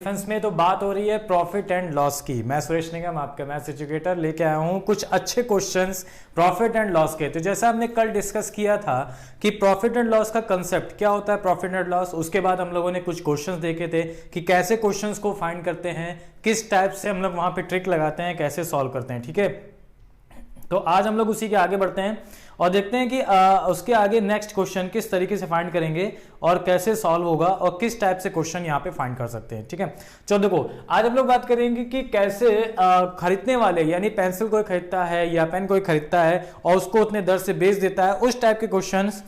Defence में तो बात हो रही है प्रॉफिट एंड लॉस की। मैं सुरेश निगम आपका मैथ्स एजुकेटर लेके आया हूँ कुछ अच्छे क्वेश्चंस प्रॉफिट एंड लॉस के। तो जैसा हमने कल डिस्कस किया था कि प्रॉफिट एंड लॉस का कंसेप्ट क्या होता है, प्रॉफिट एंड लॉस, उसके बाद हम लोगों ने कुछ क्वेश्चंस देखे थे कि कैसे क्वेश्चंस को फाइंड करते हैं, किस टाइप से हम लोग वहां पे ट्रिक लगाते हैं, कैसे सॉल्व करते हैं। ठीक है, तो आज हम लोग उसी के आगे बढ़ते हैं और देखते हैं कि उसके आगे नेक्स्ट क्वेश्चन किस तरीके से फाइंड करेंगे और कैसे सॉल्व होगा और किस टाइप से क्वेश्चन यहाँ पे फाइंड कर सकते हैं। ठीक है, चलो देखो आज हम लोग बात करेंगे कि कैसे खरीदने वाले यानी पेंसिल कोई खरीदता है या पेन कोई खरीदता है और उसको उतने दर से बेच देता है, उस टाइप के क्वेश्चंस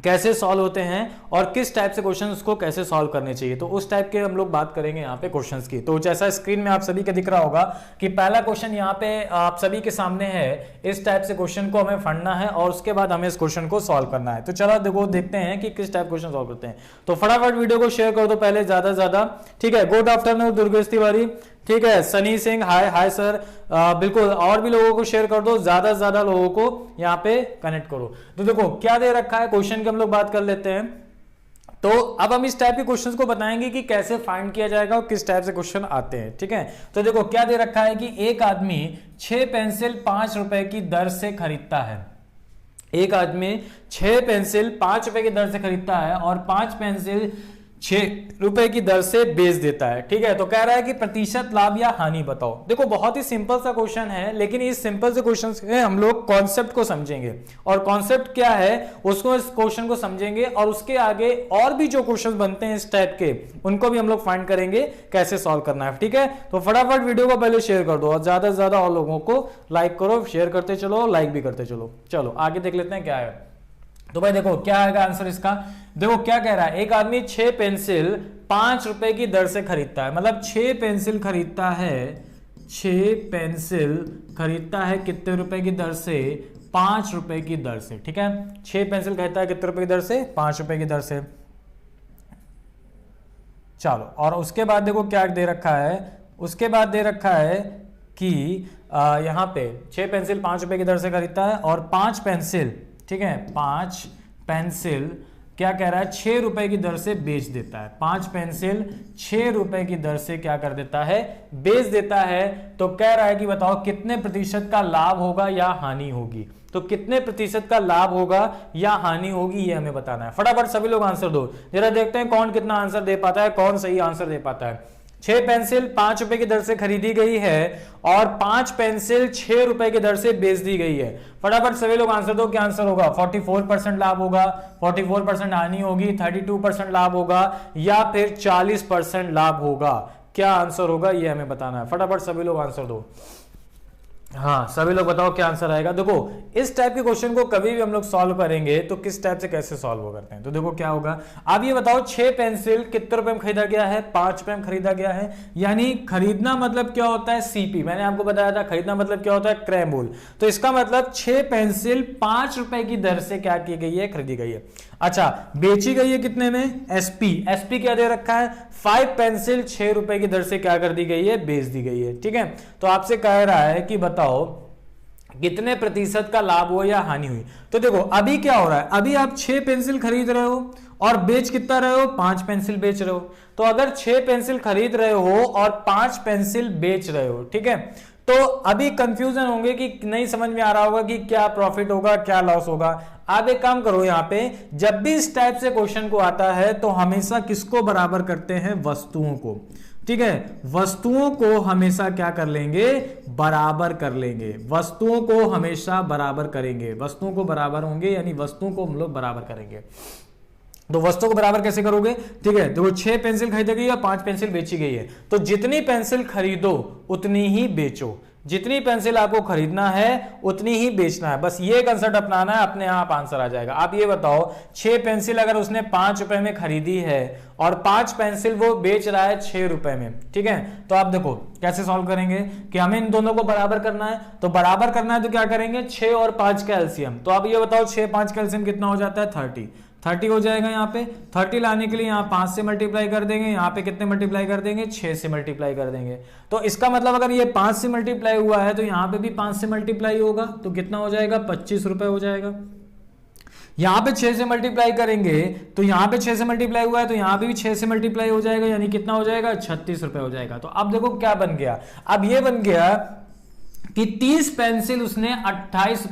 कैसे सॉल्व होते हैं और किस टाइप से क्वेश्चंस को कैसे सॉल्व करने चाहिए। तो उस टाइप के हम लोग बात करेंगे यहाँ पे क्वेश्चंस की। तो जैसा स्क्रीन में आप सभी के दिख रहा होगा कि पहला क्वेश्चन यहाँ पे आप सभी के सामने है। इस टाइप से क्वेश्चन को हमें फंडना है और उसके बाद हमें इस क्वेश्चन को सॉल्व करना है। तो चलो देखो देखते हैं कि किस टाइप क्वेश्चन सॉल्व करते हैं। तो फटाफट वीडियो को शेयर कर दो पहले ज्यादा से ज्यादा। ठीक है, गुड आफ्टरनून दुर्गेश तिवारी, ठीक है, सनी सिंह हाय हाय सर, बिल्कुल और भी लोगों को शेयर कर दो, ज्यादा से ज्यादा लोगों को यहाँ पे कनेक्ट करो। तो देखो क्या दे रखा है क्वेश्चन की हम लोग बात कर लेते हैं। तो अब हम इस टाइप के क्वेश्चंस को बताएंगे कि कैसे फाइंड किया जाएगा और किस टाइप से क्वेश्चन आते हैं। ठीक है, तो देखो क्या दे रखा है कि एक आदमी 6 पेंसिल 5 रुपए की दर से खरीदता है। एक आदमी 6 पेंसिल 5 रुपए की दर से खरीदता है और 5 पेंसिल 6 रुपए की दर से बेच देता है। ठीक है, तो कह रहा है कि प्रतिशत लाभ या हानि बताओ। देखो बहुत ही सिंपल सा क्वेश्चन है, लेकिन इस सिंपल से क्वेश्चन से हम लोग कॉन्सेप्ट को समझेंगे और कॉन्सेप्ट क्या है उसको, इस क्वेश्चन को समझेंगे और उसके आगे और भी जो क्वेश्चन बनते हैं इस टाइप के उनको भी हम लोग फाइंड करेंगे कैसे सॉल्व करना है। ठीक है, तो फटाफट वीडियो को पहले शेयर कर दो और ज्यादा से ज्यादा और लोगों को लाइक करो, शेयर करते चलो, लाइक भी करते चलो। चलो आगे देख लेते हैं क्या है। तो भाई देखो क्या आएगा आंसर इसका। देखो क्या कह रहा है, एक आदमी 6 पेंसिल 5 रुपए की दर से खरीदता है, मतलब 6 पेंसिल खरीदता है, 6 पेंसिल खरीदता है कितने रुपए की दर से, 5 रुपए की दर से। ठीक है, 6 पेंसिल खरीदता है कितने रुपए की दर से, 5 रुपए की दर से। चलो और उसके बाद देखो क्या दे रखा है, उसके बाद दे रखा है कि यहां पे 6 पेंसिल 5 रुपए की दर से खरीदता है और 5 पेंसिल, ठीक है, 5 पेंसिल क्या कह रहा है 6 रुपए की दर से बेच देता है। 5 पेंसिल 6 रुपए की दर से क्या कर देता है, बेच देता है। तो कह रहा है कि बताओ कितने प्रतिशत का लाभ होगा या हानि होगी। तो कितने प्रतिशत का लाभ होगा या हानि होगी ये हमें बताना है। फटाफट सभी लोग आंसर दो, जरा देखते हैं कौन कितना आंसर दे पाता है, कौन सही आंसर दे पाता है। 6 पेंसिल 5 रुपए की दर से खरीदी गई है और 5 पेंसिल 6 रुपए की दर से बेच दी गई है। फटाफट सभी लोग आंसर दो, क्या आंसर होगा। 44% लाभ होगा, 44% हानि होगी, 32% लाभ होगा या फिर 40% लाभ होगा। क्या आंसर होगा ये हमें बताना है। फटाफट सभी लोग आंसर दो। हाँ सभी लोग बताओ क्या आंसर आएगा। देखो इस टाइप के क्वेश्चन को कभी भी हम लोग सॉल्व करेंगे तो किस टाइप से कैसे सॉल्व करते हैं। तो देखो क्या होगा, अब ये बताओ 6 पेंसिल कितने रुपए में खरीदा गया है, 5 रुपए में खरीदा गया है। यानी खरीदना मतलब क्या होता है, सीपी। मैंने आपको बताया था खरीदना मतलब क्या होता है, क्रय मूल्य। तो इसका मतलब 6 पेंसिल 5 रुपए की दर से क्या की गई है, खरीदी गई है। अच्छा बेची गई है कितने में, एसपी। एसपी क्या दे रखा है, 5 पेंसिल 6 रुपए की दर से क्या कर दी गई है, बेच दी गई है। ठीक है, तो आपसे कह रहा है कि बताओ कितने प्रतिशत का लाभ हुआ या हानि हुई। तो देखो अभी क्या हो रहा है, अभी आप 6 पेंसिल खरीद रहे हो और बेच कितना रहे हो, 5 पेंसिल बेच रहे हो। तो अगर 6 पेंसिल खरीद रहे हो और 5 पेंसिल बेच रहे हो, ठीक है, तो अभी कंफ्यूजन होंगे कि नहीं समझ में आ रहा होगा कि क्या प्रॉफिट होगा क्या लॉस होगा। आप एक काम करो, यहां पे जब भी इस टाइप से क्वेश्चन को आता है तो हमेशा किसको बराबर करते हैं, वस्तुओं को। ठीक है, वस्तुओं को हमेशा क्या कर लेंगे, बराबर कर लेंगे। वस्तुओं को हमेशा बराबर करेंगे, वस्तुओं को बराबर होंगे यानी वस्तुओं को हम लोग बराबर करेंगे। तो वस्तुओं को बराबर कैसे करोगे, ठीक है, देखो 6 पेंसिल खरीदी गई है, 5 पेंसिल बेची गई है। तो जितनी पेंसिल खरीदो उतनी ही बेचो, जितनी पेंसिल आपको खरीदना है उतनी ही बेचना है। बस ये कंसेप्ट अपनाना है, अपने आप आंसर आ जाएगा। आप ये बताओ 6 पेंसिल अगर उसने 5 रुपए में खरीदी है और 5 पेंसिल वो बेच रहा है 6 रुपए में, ठीक है, तो आप देखो कैसे सॉल्व करेंगे कि हमें इन दोनों को बराबर करना है। तो बराबर करना है तो क्या करेंगे, 6 और 5 का एलसीएम। तो आप ये बताओ 6 5 का एलसीएम कितना हो जाता है, 30 हो जाएगा। यहाँ पे 30 लाने के लिए यहाँ 5 से मल्टीप्लाई कर देंगे, यहाँ पे कितने मल्टीप्लाई कर देंगे, 6 से मल्टीप्लाई कर देंगे। तो इसका मतलब अगर ये 5 से मल्टीप्लाई हुआ है तो यहाँ पे भी 5 से मल्टीप्लाई होगा, तो कितना हो जाएगा, 25 रुपए हो जाएगा। यहाँ पे 6 से मल्टीप्लाई करेंगे तो यहाँ पे 6 से मल्टीप्लाई हुआ है तो यहाँ पे भी 6 से मल्टीप्लाई हो जाएगा, यानी कितना हो जाएगा 36 रुपए हो जाएगा। तो अब देखो क्या बन गया, अब ये बन गया कि 30 पेंसिल उसने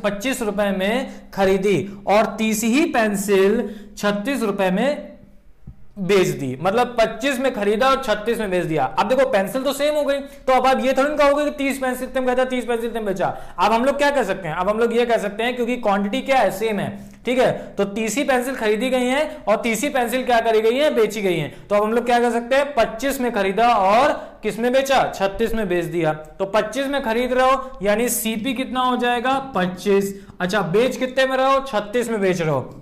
25 रुपए में खरीदी और 30 ही पेंसिल 36 रुपए में बेच दी, मतलब 25 में खरीदा और 36 में बेच दिया। अब देखो पेंसिल तो सेम हो गई, तो अब आप ये थोड़ी ना कहोगे कि 30 पेंसिल तुम कहता 30 पेंसिल तुम बेचा। अब हम लोग क्या कर सकते हैं, अब हम लोग ये कह सकते हैं क्योंकि क्वांटिटी क्या है, सेम है, ठीक है, तो 30 ही पेंसिल खरीदी गई हैं और 30 ही पेंसिल क्या करी गई है, बेची गई हैं। तो अब हम लोग क्या कर सकते हैं, 25 में खरीदा और किस में बेचा, 36 में बेच दिया। तो 25 में खरीद रहे हो यानी सीपी कितना हो जाएगा 25, अच्छा बेच कितने में रहे हो, 36 में बेच रहे हो,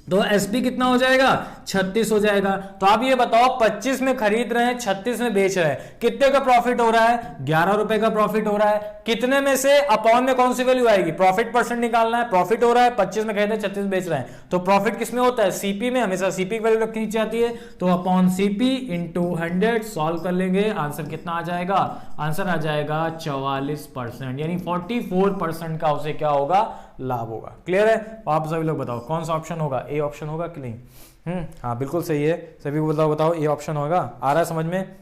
तो एसपी कितना हो जाएगा 36 हो जाएगा। तो आप ये बताओ 25 में खरीद रहे हैं 36 में बेच रहे हैं, कितने का प्रॉफिट हो रहा है, 11 रुपए का प्रॉफिट हो रहा है। कितने में से अपॉन में कौन सी वैल्यू आएगी, प्रॉफिट परसेंट निकालना है, प्रॉफिट हो रहा है 25 में खरीदे 36 में बेच रहे हैं, तो प्रॉफिट किसमें होता है, सीपी में, हमेशा सीपी की वैल्यू रखनी चाहती है। तो अपॉन सीपी इंटू 100 सॉल्व कर लेंगे, आंसर कितना आ जाएगा, आंसर आ जाएगा 44%, यानी 44% का उसे क्या होगा, लाभ होगा। क्लियर है, आप सभी लोग बताओ कौन सा ऑप्शन होगा, ए ऑप्शन होगा कि नहीं। हाँ बिल्कुल सही है, सभी को बताओ, बताओ ए ऑप्शन होगा, आ रहा है समझ में,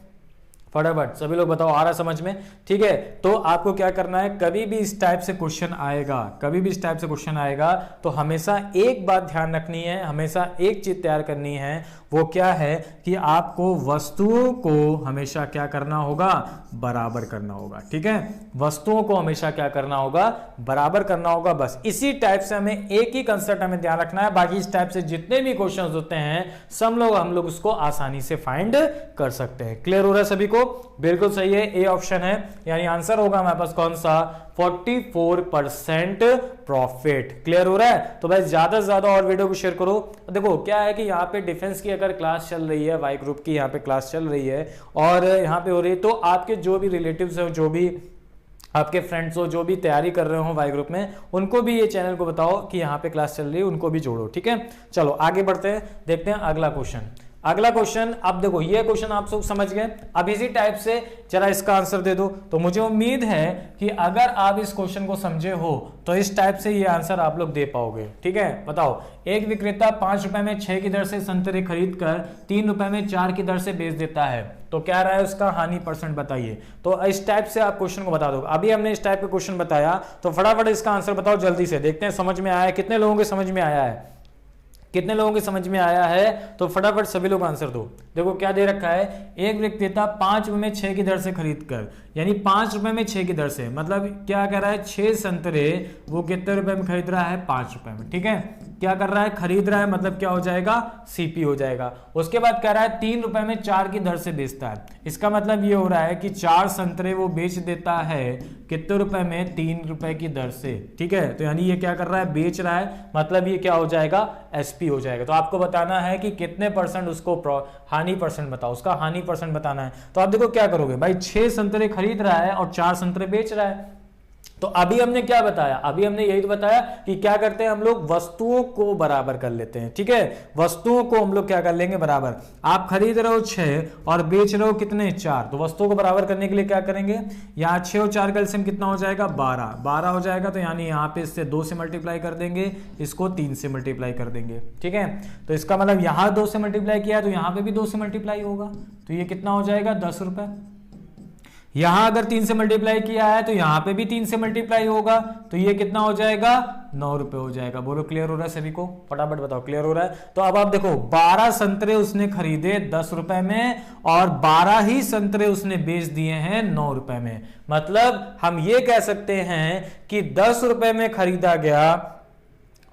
फटाफट सभी लोग बताओ आ रहा समझ में, ठीक है। तो आपको क्या करना है, कभी भी इस टाइप से क्वेश्चन आएगा, कभी भी इस टाइप से क्वेश्चन आएगा तो हमेशा एक बात ध्यान रखनी है, हमेशा एक चीज तैयार करनी है, वो क्या है कि आपको वस्तुओं को हमेशा क्या करना होगा, बराबर करना होगा, ठीक है, वस्तुओं को हमेशा क्या करना होगा, बराबर करना होगा। बस इसी टाइप से हमें एक ही कंसेप्ट हमें ध्यान रखना है, बाकी इस टाइप से जितने भी क्वेश्चंस होते हैं सब लोग हम लोग उसको आसानी से फाइंड कर सकते हैं। क्लियर हो रहा है सभी को, बिल्कुल सही है, ए ऑप्शन है, यानी आंसर होगा हमारे पास कौन सा, 44% प्रॉफिट। क्लियर हो रहा है, तो भाई ज्यादा से ज्यादा और वीडियो को शेयर करो। देखो क्या है कि यहाँ पे डिफेंस की अगर क्लास चल रही है, वाई ग्रुप की यहाँ पे क्लास चल रही है और यहाँ पे हो रही है, तो आपके जो भी रिलेटिव्स हो, जो भी आपके फ्रेंड्स हो, जो भी तैयारी कर रहे हो वाई ग्रुप में, उनको भी ये चैनल को बताओ कि यहाँ पे क्लास चल रही है, उनको भी जोड़ो, ठीक है। चलो आगे बढ़ते हैं, देखते हैं अगला क्वेश्चन। अगला क्वेश्चन, अब देखो ये क्वेश्चन आप सब समझ गए, अब इसी टाइप से जरा इसका आंसर दे दो। तो मुझे उम्मीद है कि अगर आप इस क्वेश्चन को समझे हो तो इस टाइप से ये आंसर आप लोग दे पाओगे, ठीक है। बताओ, एक विक्रेता 5 रुपए में 6 की दर से संतरे खरीद कर 3 रुपए में 4 की दर से बेच देता है, तो क्या रहा है उसका हानि परसेंट बताइए। तो इस टाइप से आप क्वेश्चन को बता दो। अभी हमने इस टाइप का क्वेश्चन बताया, तो फटाफट इसका आंसर बताओ जल्दी से, देखते हैं समझ में आया है, कितने लोगों के समझ में आया है, कितने लोगों के समझ में आया है, तो फटाफट सभी लोग आंसर दो। देखो क्या दे रखा है, एक विक्रेता 5 रुपए में 6 की दर से खरीद कर, यानी 5 रुपए में 6 की दर से, मतलब क्या कह रहा है, 6 संतरे वो कितने रुपए में खरीद रहा है, 5 रुपए में, ठीक है। क्या कर रहा है, खरीद रहा है, मतलब क्या हो जाएगा, सीपी हो जाएगा। उसके बाद कह रहा है 3 रुपए में 4 की दर से बेचता है, इसका मतलब ये हो रहा है कि 4 संतरे वो बेच देता है कितने रुपए में, 3 रुपए की दर से, ठीक है। तो यानी ये क्या कर रहा है, बेच रहा है, मतलब ये क्या हो जाएगा, एसपी हो जाएगा। तो आपको बताना है कि कितने परसेंट उसको हानि परसेंट बताओ, उसका हानि परसेंट बताना है। तो आप देखो क्या करोगे भाई, 6 संतरे खरीद रहा है और 4 संतरे बेच रहा है, तो अभी हमने क्या बताया, अभी हमने यही तो बताया कि क्या करते हैं हम लोग, वस्तुओं को बराबर कर लेते हैं, ठीक है, वस्तुओं को हम लोग क्या कर लेंगे, बराबर। आप खरीद रहे हो 6 और बेच रहे हो कितने, 4, तो वस्तुओं को बराबर करने के लिए क्या करेंगे, यहाँ 6 और 4 का एलसीएम कितना हो जाएगा, 12 हो जाएगा। तो यानी यहाँ पे इससे 2 से मल्टीप्लाई कर देंगे, इसको 3 से मल्टीप्लाई कर देंगे, ठीक है। तो इसका मतलब यहाँ 2 से मल्टीप्लाई किया तो यहाँ पे भी 2 से मल्टीप्लाई होगा, तो ये कितना हो जाएगा, 10 रुपए। यहां अगर 3 से मल्टीप्लाई किया है तो यहां पे भी 3 से मल्टीप्लाई होगा, तो ये कितना हो जाएगा, 9 रुपए हो जाएगा। बोलो क्लियर हो रहा है सभी को, फटाफट बताओ क्लियर हो रहा है। तो अब आप देखो 12 संतरे उसने खरीदे 10 रुपए में और 12 ही संतरे उसने बेच दिए हैं 9 रुपए में, मतलब हम ये कह सकते हैं कि 10 रुपए में खरीदा गया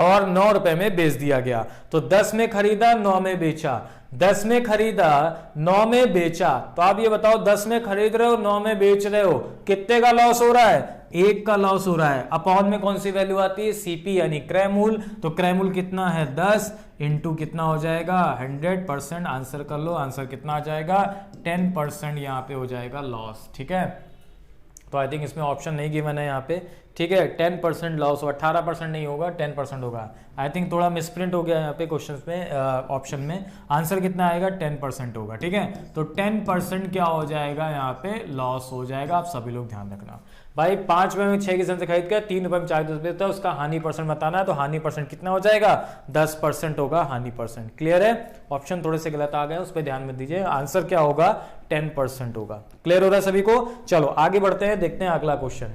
और 9 रुपए में बेच दिया गया। तो 10 में खरीदा, 9 में बेचा, 10 में खरीदा, 9 में बेचा। तो आप ये बताओ 10 में खरीद रहे हो, 9 में बेच रहे हो, कितने का लॉस हो रहा है, 1 का लॉस हो रहा है। अपॉन में कौन सी वैल्यू आती है, सीपी यानी क्रय मूल। तो क्रय मूल कितना है, 10 इंटू कितना हो जाएगा, 100%। आंसर कर लो, आंसर कितना आ जाएगा, 10% यहाँ पे हो जाएगा लॉस, ठीक है। तो आई थिंक इसमें ऑप्शन नहीं गिवन है यहाँ पे, ठीक है 10% लॉस हो, 18% नहीं होगा 10% होगा। आई थिंक थोड़ा मिसप्रिंट हो गया यहाँ पे क्वेश्चन में, ऑप्शन में आंसर कितना आएगा 10% होगा। ठीक है तो 10% क्या हो जाएगा यहाँ पे लॉस हो जाएगा। आप सभी लोग ध्यान रखना भाई, 5 रुपए में 6 की से खरीद कर 3 रुपए में 4 देता है, उसका हानि परसेंट बताना है। तो हानि परसेंट कितना हो जाएगा 10% होगा हानि परसेंट। क्लियर है, ऑप्शन थोड़े से गलत आ गए उस पर ध्यान में दीजिए, आंसर क्या होगा 10% होगा। क्लियर हो रहा है सभी को। चलो आगे बढ़ते हैं, देखते हैं अगला क्वेश्चन।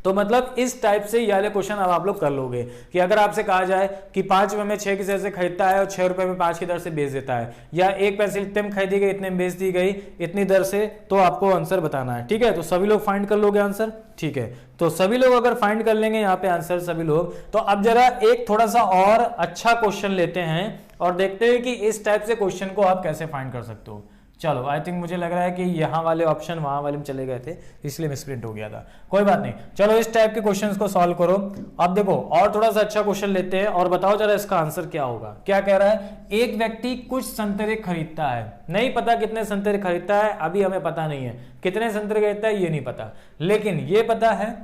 तो मतलब इस टाइप से ये वाले क्वेश्चन अब आप लोग कर लोगे कि अगर आपसे कहा जाए कि 5 रुपए में 6 की दर से खरीदता है और 6 रुपए में 5 की दर से बेच देता है, या एक पेंसिल इतने में खरीदी गई इतने में बेच दी गई इतनी दर से, तो आपको आंसर बताना है। ठीक है तो सभी लोग फाइंड कर लोगे आंसर। ठीक है तो सभी लोग अगर फाइंड कर लेंगे यहाँ पे आंसर सभी लोग, तो अब जरा एक थोड़ा सा और अच्छा क्वेश्चन लेते हैं और देखते हैं कि इस टाइप से क्वेश्चन को आप कैसे फाइंड कर सकते हो। चलो आई थिंक मुझे लग रहा है कि यहाँ वाले ऑप्शन वहां वाले में चले गए थे इसलिए मिसप्रिंट हो गया था, कोई बात नहीं। चलो इस टाइप के क्वेश्चंस को सॉल्व करो। अब देखो और थोड़ा सा अच्छा क्वेश्चन लेते हैं और बताओ जरा इसका आंसर क्या होगा। क्या कह रहा है, एक व्यक्ति कुछ संतरे खरीदता है, नहीं पता कितने संतरे खरीदता है, अभी हमें पता नहीं है कितने संतरे खरीदता है ये नहीं पता, लेकिन ये पता है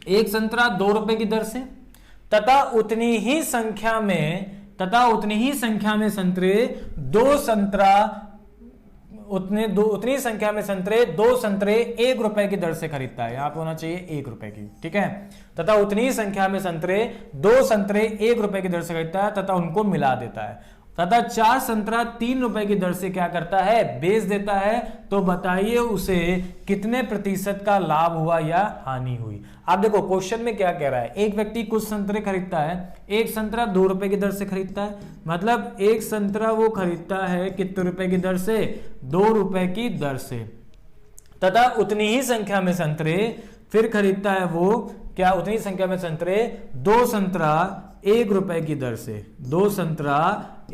एक संतरा 2 रुपए की दर से तथा उतनी ही संख्या में संतरे उतनी संख्या में संतरे 2 संतरे 1 रुपए की दर से खरीदता है। यहां पे होना चाहिए 1 रुपए की। ठीक है तथा उतनी ही संख्या में संतरे 2 संतरे 1 रुपए की दर से खरीदता है तथा उनको मिला देता है तथा 4 संतरा 3 रुपए की दर से क्या करता है बेच देता है। तो बताइए उसे कितने प्रतिशत का लाभ हुआ या हानि हुई। आप देखो क्वेश्चन में क्या कह रहा है, एक व्यक्ति कुछ संतरे खरीदता है, एक संतरा 2 रुपए की दर से खरीदता है, मतलब एक संतरा वो खरीदता है कितने रुपए की दर से 2 रुपए की दर से, तथा उतनी ही संख्या में संतरे फिर खरीदता है वो क्या उतनी संख्या में संतरे 2 संतरा 1 रुपए की दर से, 2 संतरा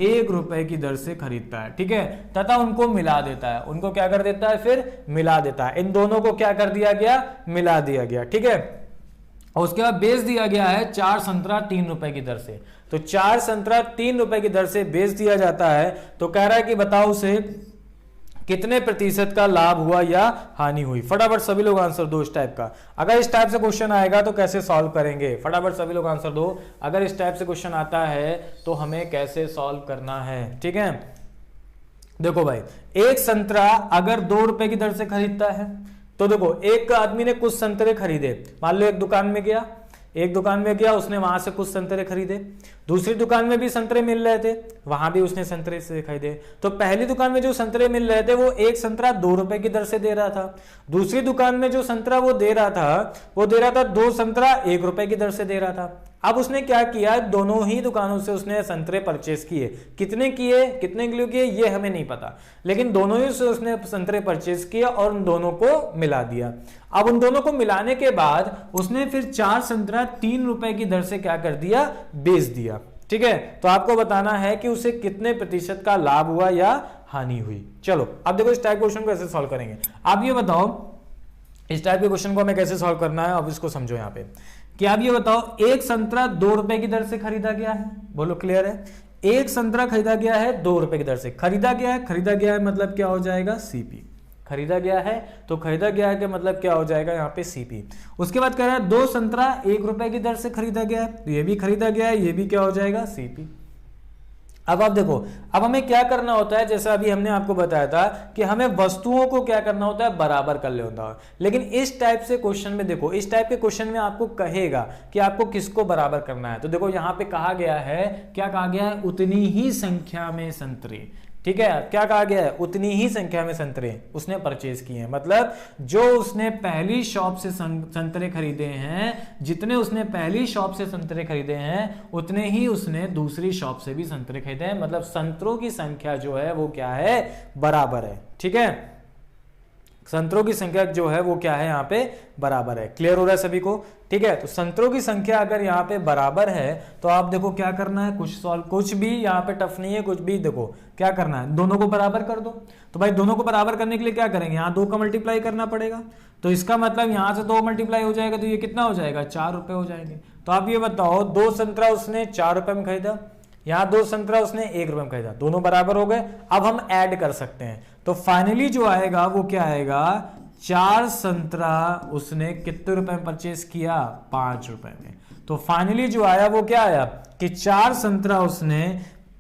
1 रुपए की दर से खरीदता है। ठीक है तथा उनको मिला देता है, उनको क्या कर देता है फिर मिला देता है, इन दोनों को क्या कर दिया गया मिला दिया गया। ठीक है और उसके बाद बेच दिया गया है 4 संतरा 3 रुपए की दर से। तो 4 संतरा 3 रुपए की दर से बेच दिया जाता है। तो कह रहा है कि बताओ उसे कितने प्रतिशत का लाभ हुआ या हानि हुई। फटाफट सभी लोग आंसर दो इस टाइप का। अगर इस टाइप से क्वेश्चन आएगा तो कैसे सॉल्व करेंगे, फटाफट सभी लोग आंसर दो। अगर इस टाइप से क्वेश्चन आता है तो हमें कैसे सॉल्व करना है। ठीक है देखो भाई, एक संतरा अगर 2 रुपए की दर से खरीदता है तो देखो एक आदमी ने कुछ संतरे खरीदे, मान लो एक दुकान में गया, उसने वहां से कुछ संतरे खरीदे, दूसरी दुकान में भी संतरे मिल रहे थे, वहां भी उसने संतरे से खरीदे। तो पहली दुकान में जो संतरे मिल रहे थे वो एक संतरा 2 रुपए की दर से दे रहा था, दूसरी दुकान में जो संतरा वो दे रहा था 2 संतरा 1 रुपए की दर से दे रहा था। अब उसने क्या किया, दोनों ही दुकानों से उसने संतरे परचेस किए। कितने किलो किए ये हमें नहीं पता, लेकिन दोनों ही से उसने संतरे परचेस किए और उन दोनों को मिला दिया। अब उन दोनों को मिलाने के बाद उसने फिर 4 संतरा 3 रुपए की दर से क्या कर दिया बेच दिया। ठीक है तो आपको बताना है कि उसे कितने प्रतिशत का लाभ हुआ या हानि हुई। चलो अब देखो इस टाइप क्वेश्चन को कैसे सॉल्व करेंगे। आप ये बताओ इस टाइप के क्वेश्चन को हमें कैसे सॉल्व करना है। अब इसको समझो यहाँ पे कि आप ये बताओ एक संतरा 2 रुपए की दर से खरीदा गया है, बोलो क्लियर है। एक संतरा खरीदा गया है 2 रुपए की दर से, खरीदा गया है मतलब क्या हो जाएगा सीपी। खरीदा गया है तो खरीदा गया है के मतलब क्या हो जाएगा यहाँ पे सीपी। उसके बाद कह रहा है 2 संतरा 1 रुपए की दर से खरीदा गया है, तो ये भी खरीदा गया है, ये भी क्या हो जाएगा सीपी। अब आप देखो अब हमें क्या करना होता है, जैसा अभी हमने आपको बताया था कि हमें वस्तुओं को क्या करना होता है बराबर कर लेना होता है। लेकिन इस टाइप से क्वेश्चन में देखो, इस टाइप के क्वेश्चन में आपको कहेगा कि आपको किसको बराबर करना है। तो देखो यहाँ पे कहा गया है, क्या कहा गया है, उतनी ही संख्या में संतरे। ठीक है क्या कहा गया है, उतनी ही संख्या में संतरे उसने परचेज किए हैं, मतलब जो उसने पहली शॉप से संतरे खरीदे हैं, जितने उसने पहली शॉप से संतरे खरीदे हैं उतने ही उसने दूसरी शॉप से भी संतरे खरीदे हैं। मतलब संतरों की संख्या जो है वो क्या है बराबर है। ठीक है संतरों की संख्या जो है वो क्या है यहाँ पे बराबर है। क्लियर हो रहा है सभी को। ठीक है तो संतरों की संख्या अगर यहाँ पे बराबर है तो आप देखो क्या करना है, कुछ भी यहाँ पे टफ नहीं है, कुछ भी देखो क्या करना है, दोनों को बराबर कर दो। तो भाई दोनों को बराबर करने के लिए क्या करेंगे, यहाँ 2 का मल्टीप्लाई करना पड़ेगा। तो इसका मतलब यहाँ से 2 मल्टीप्लाई हो जाएगा तो ये कितना हो जाएगा 4 रुपए हो जाएंगे। तो आप ये बताओ 2 संतरा उसने 4 रुपए में खरीदा, यहाँ 2 संतरा उसने 1 रुपए में खरीदा, दोनों बराबर हो गए। अब हम ऐड कर सकते हैं तो फाइनली जो आएगा वो क्या आएगा 4 संतरा उसने कितने रुपए में परचेस किया, 5 रुपए में। तो फाइनली जो आया वो क्या आया कि 4 संतरा उसने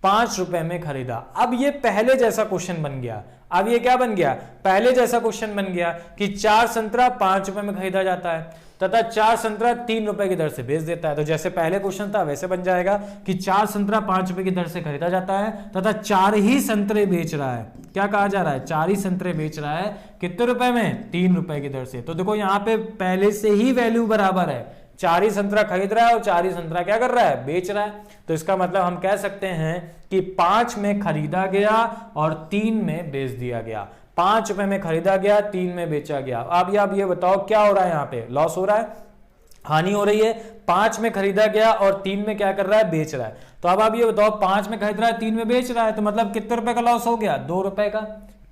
5 रुपए में खरीदा। अब ये पहले जैसा क्वेश्चन बन गया, अब ये क्या बन गया, पहले जैसा क्वेश्चन बन गया कि 4 संतरा 5 रुपए में खरीदा जाता है तथा 4 संतरा 3 रुपए की दर से बेच देता है। तो जैसे पहले क्वेश्चन था वैसे बन जाएगा कि 4 संतरा 5 रुपए की दर से खरीदा जाता है तथा 4 ही संतरे बेच रहा है। क्या कहा जा रहा है, 4 ही संतरे बेच रहा है, कितने रुपए में, 3 रुपए की दर से। तो देखो यहाँ पे पहले से ही वैल्यू बराबर है, 4 ही संतरा खरीद रहा है और 4 ही संतरा क्या कर रहा है, बेच रहा है। तो इसका मतलब हम कह सकते हैं कि 5 में खरीदा गया और 3 में बेच दिया गया। 5 रुपए में खरीदा गया, 3 में बेचा गया। अब ये बताओ क्या हो रहा है, यहाँ पे लॉस हो रहा है, हानि हो रही है। 5 में खरीदा गया और 3 में क्या कर रहा है, बेच रहा है। तो अब आप ये बताओ 5 में खरीद रहा है, 3 में बेच रहा है, तो मतलब कितने रुपए का लॉस हो गया, 2 रुपए का।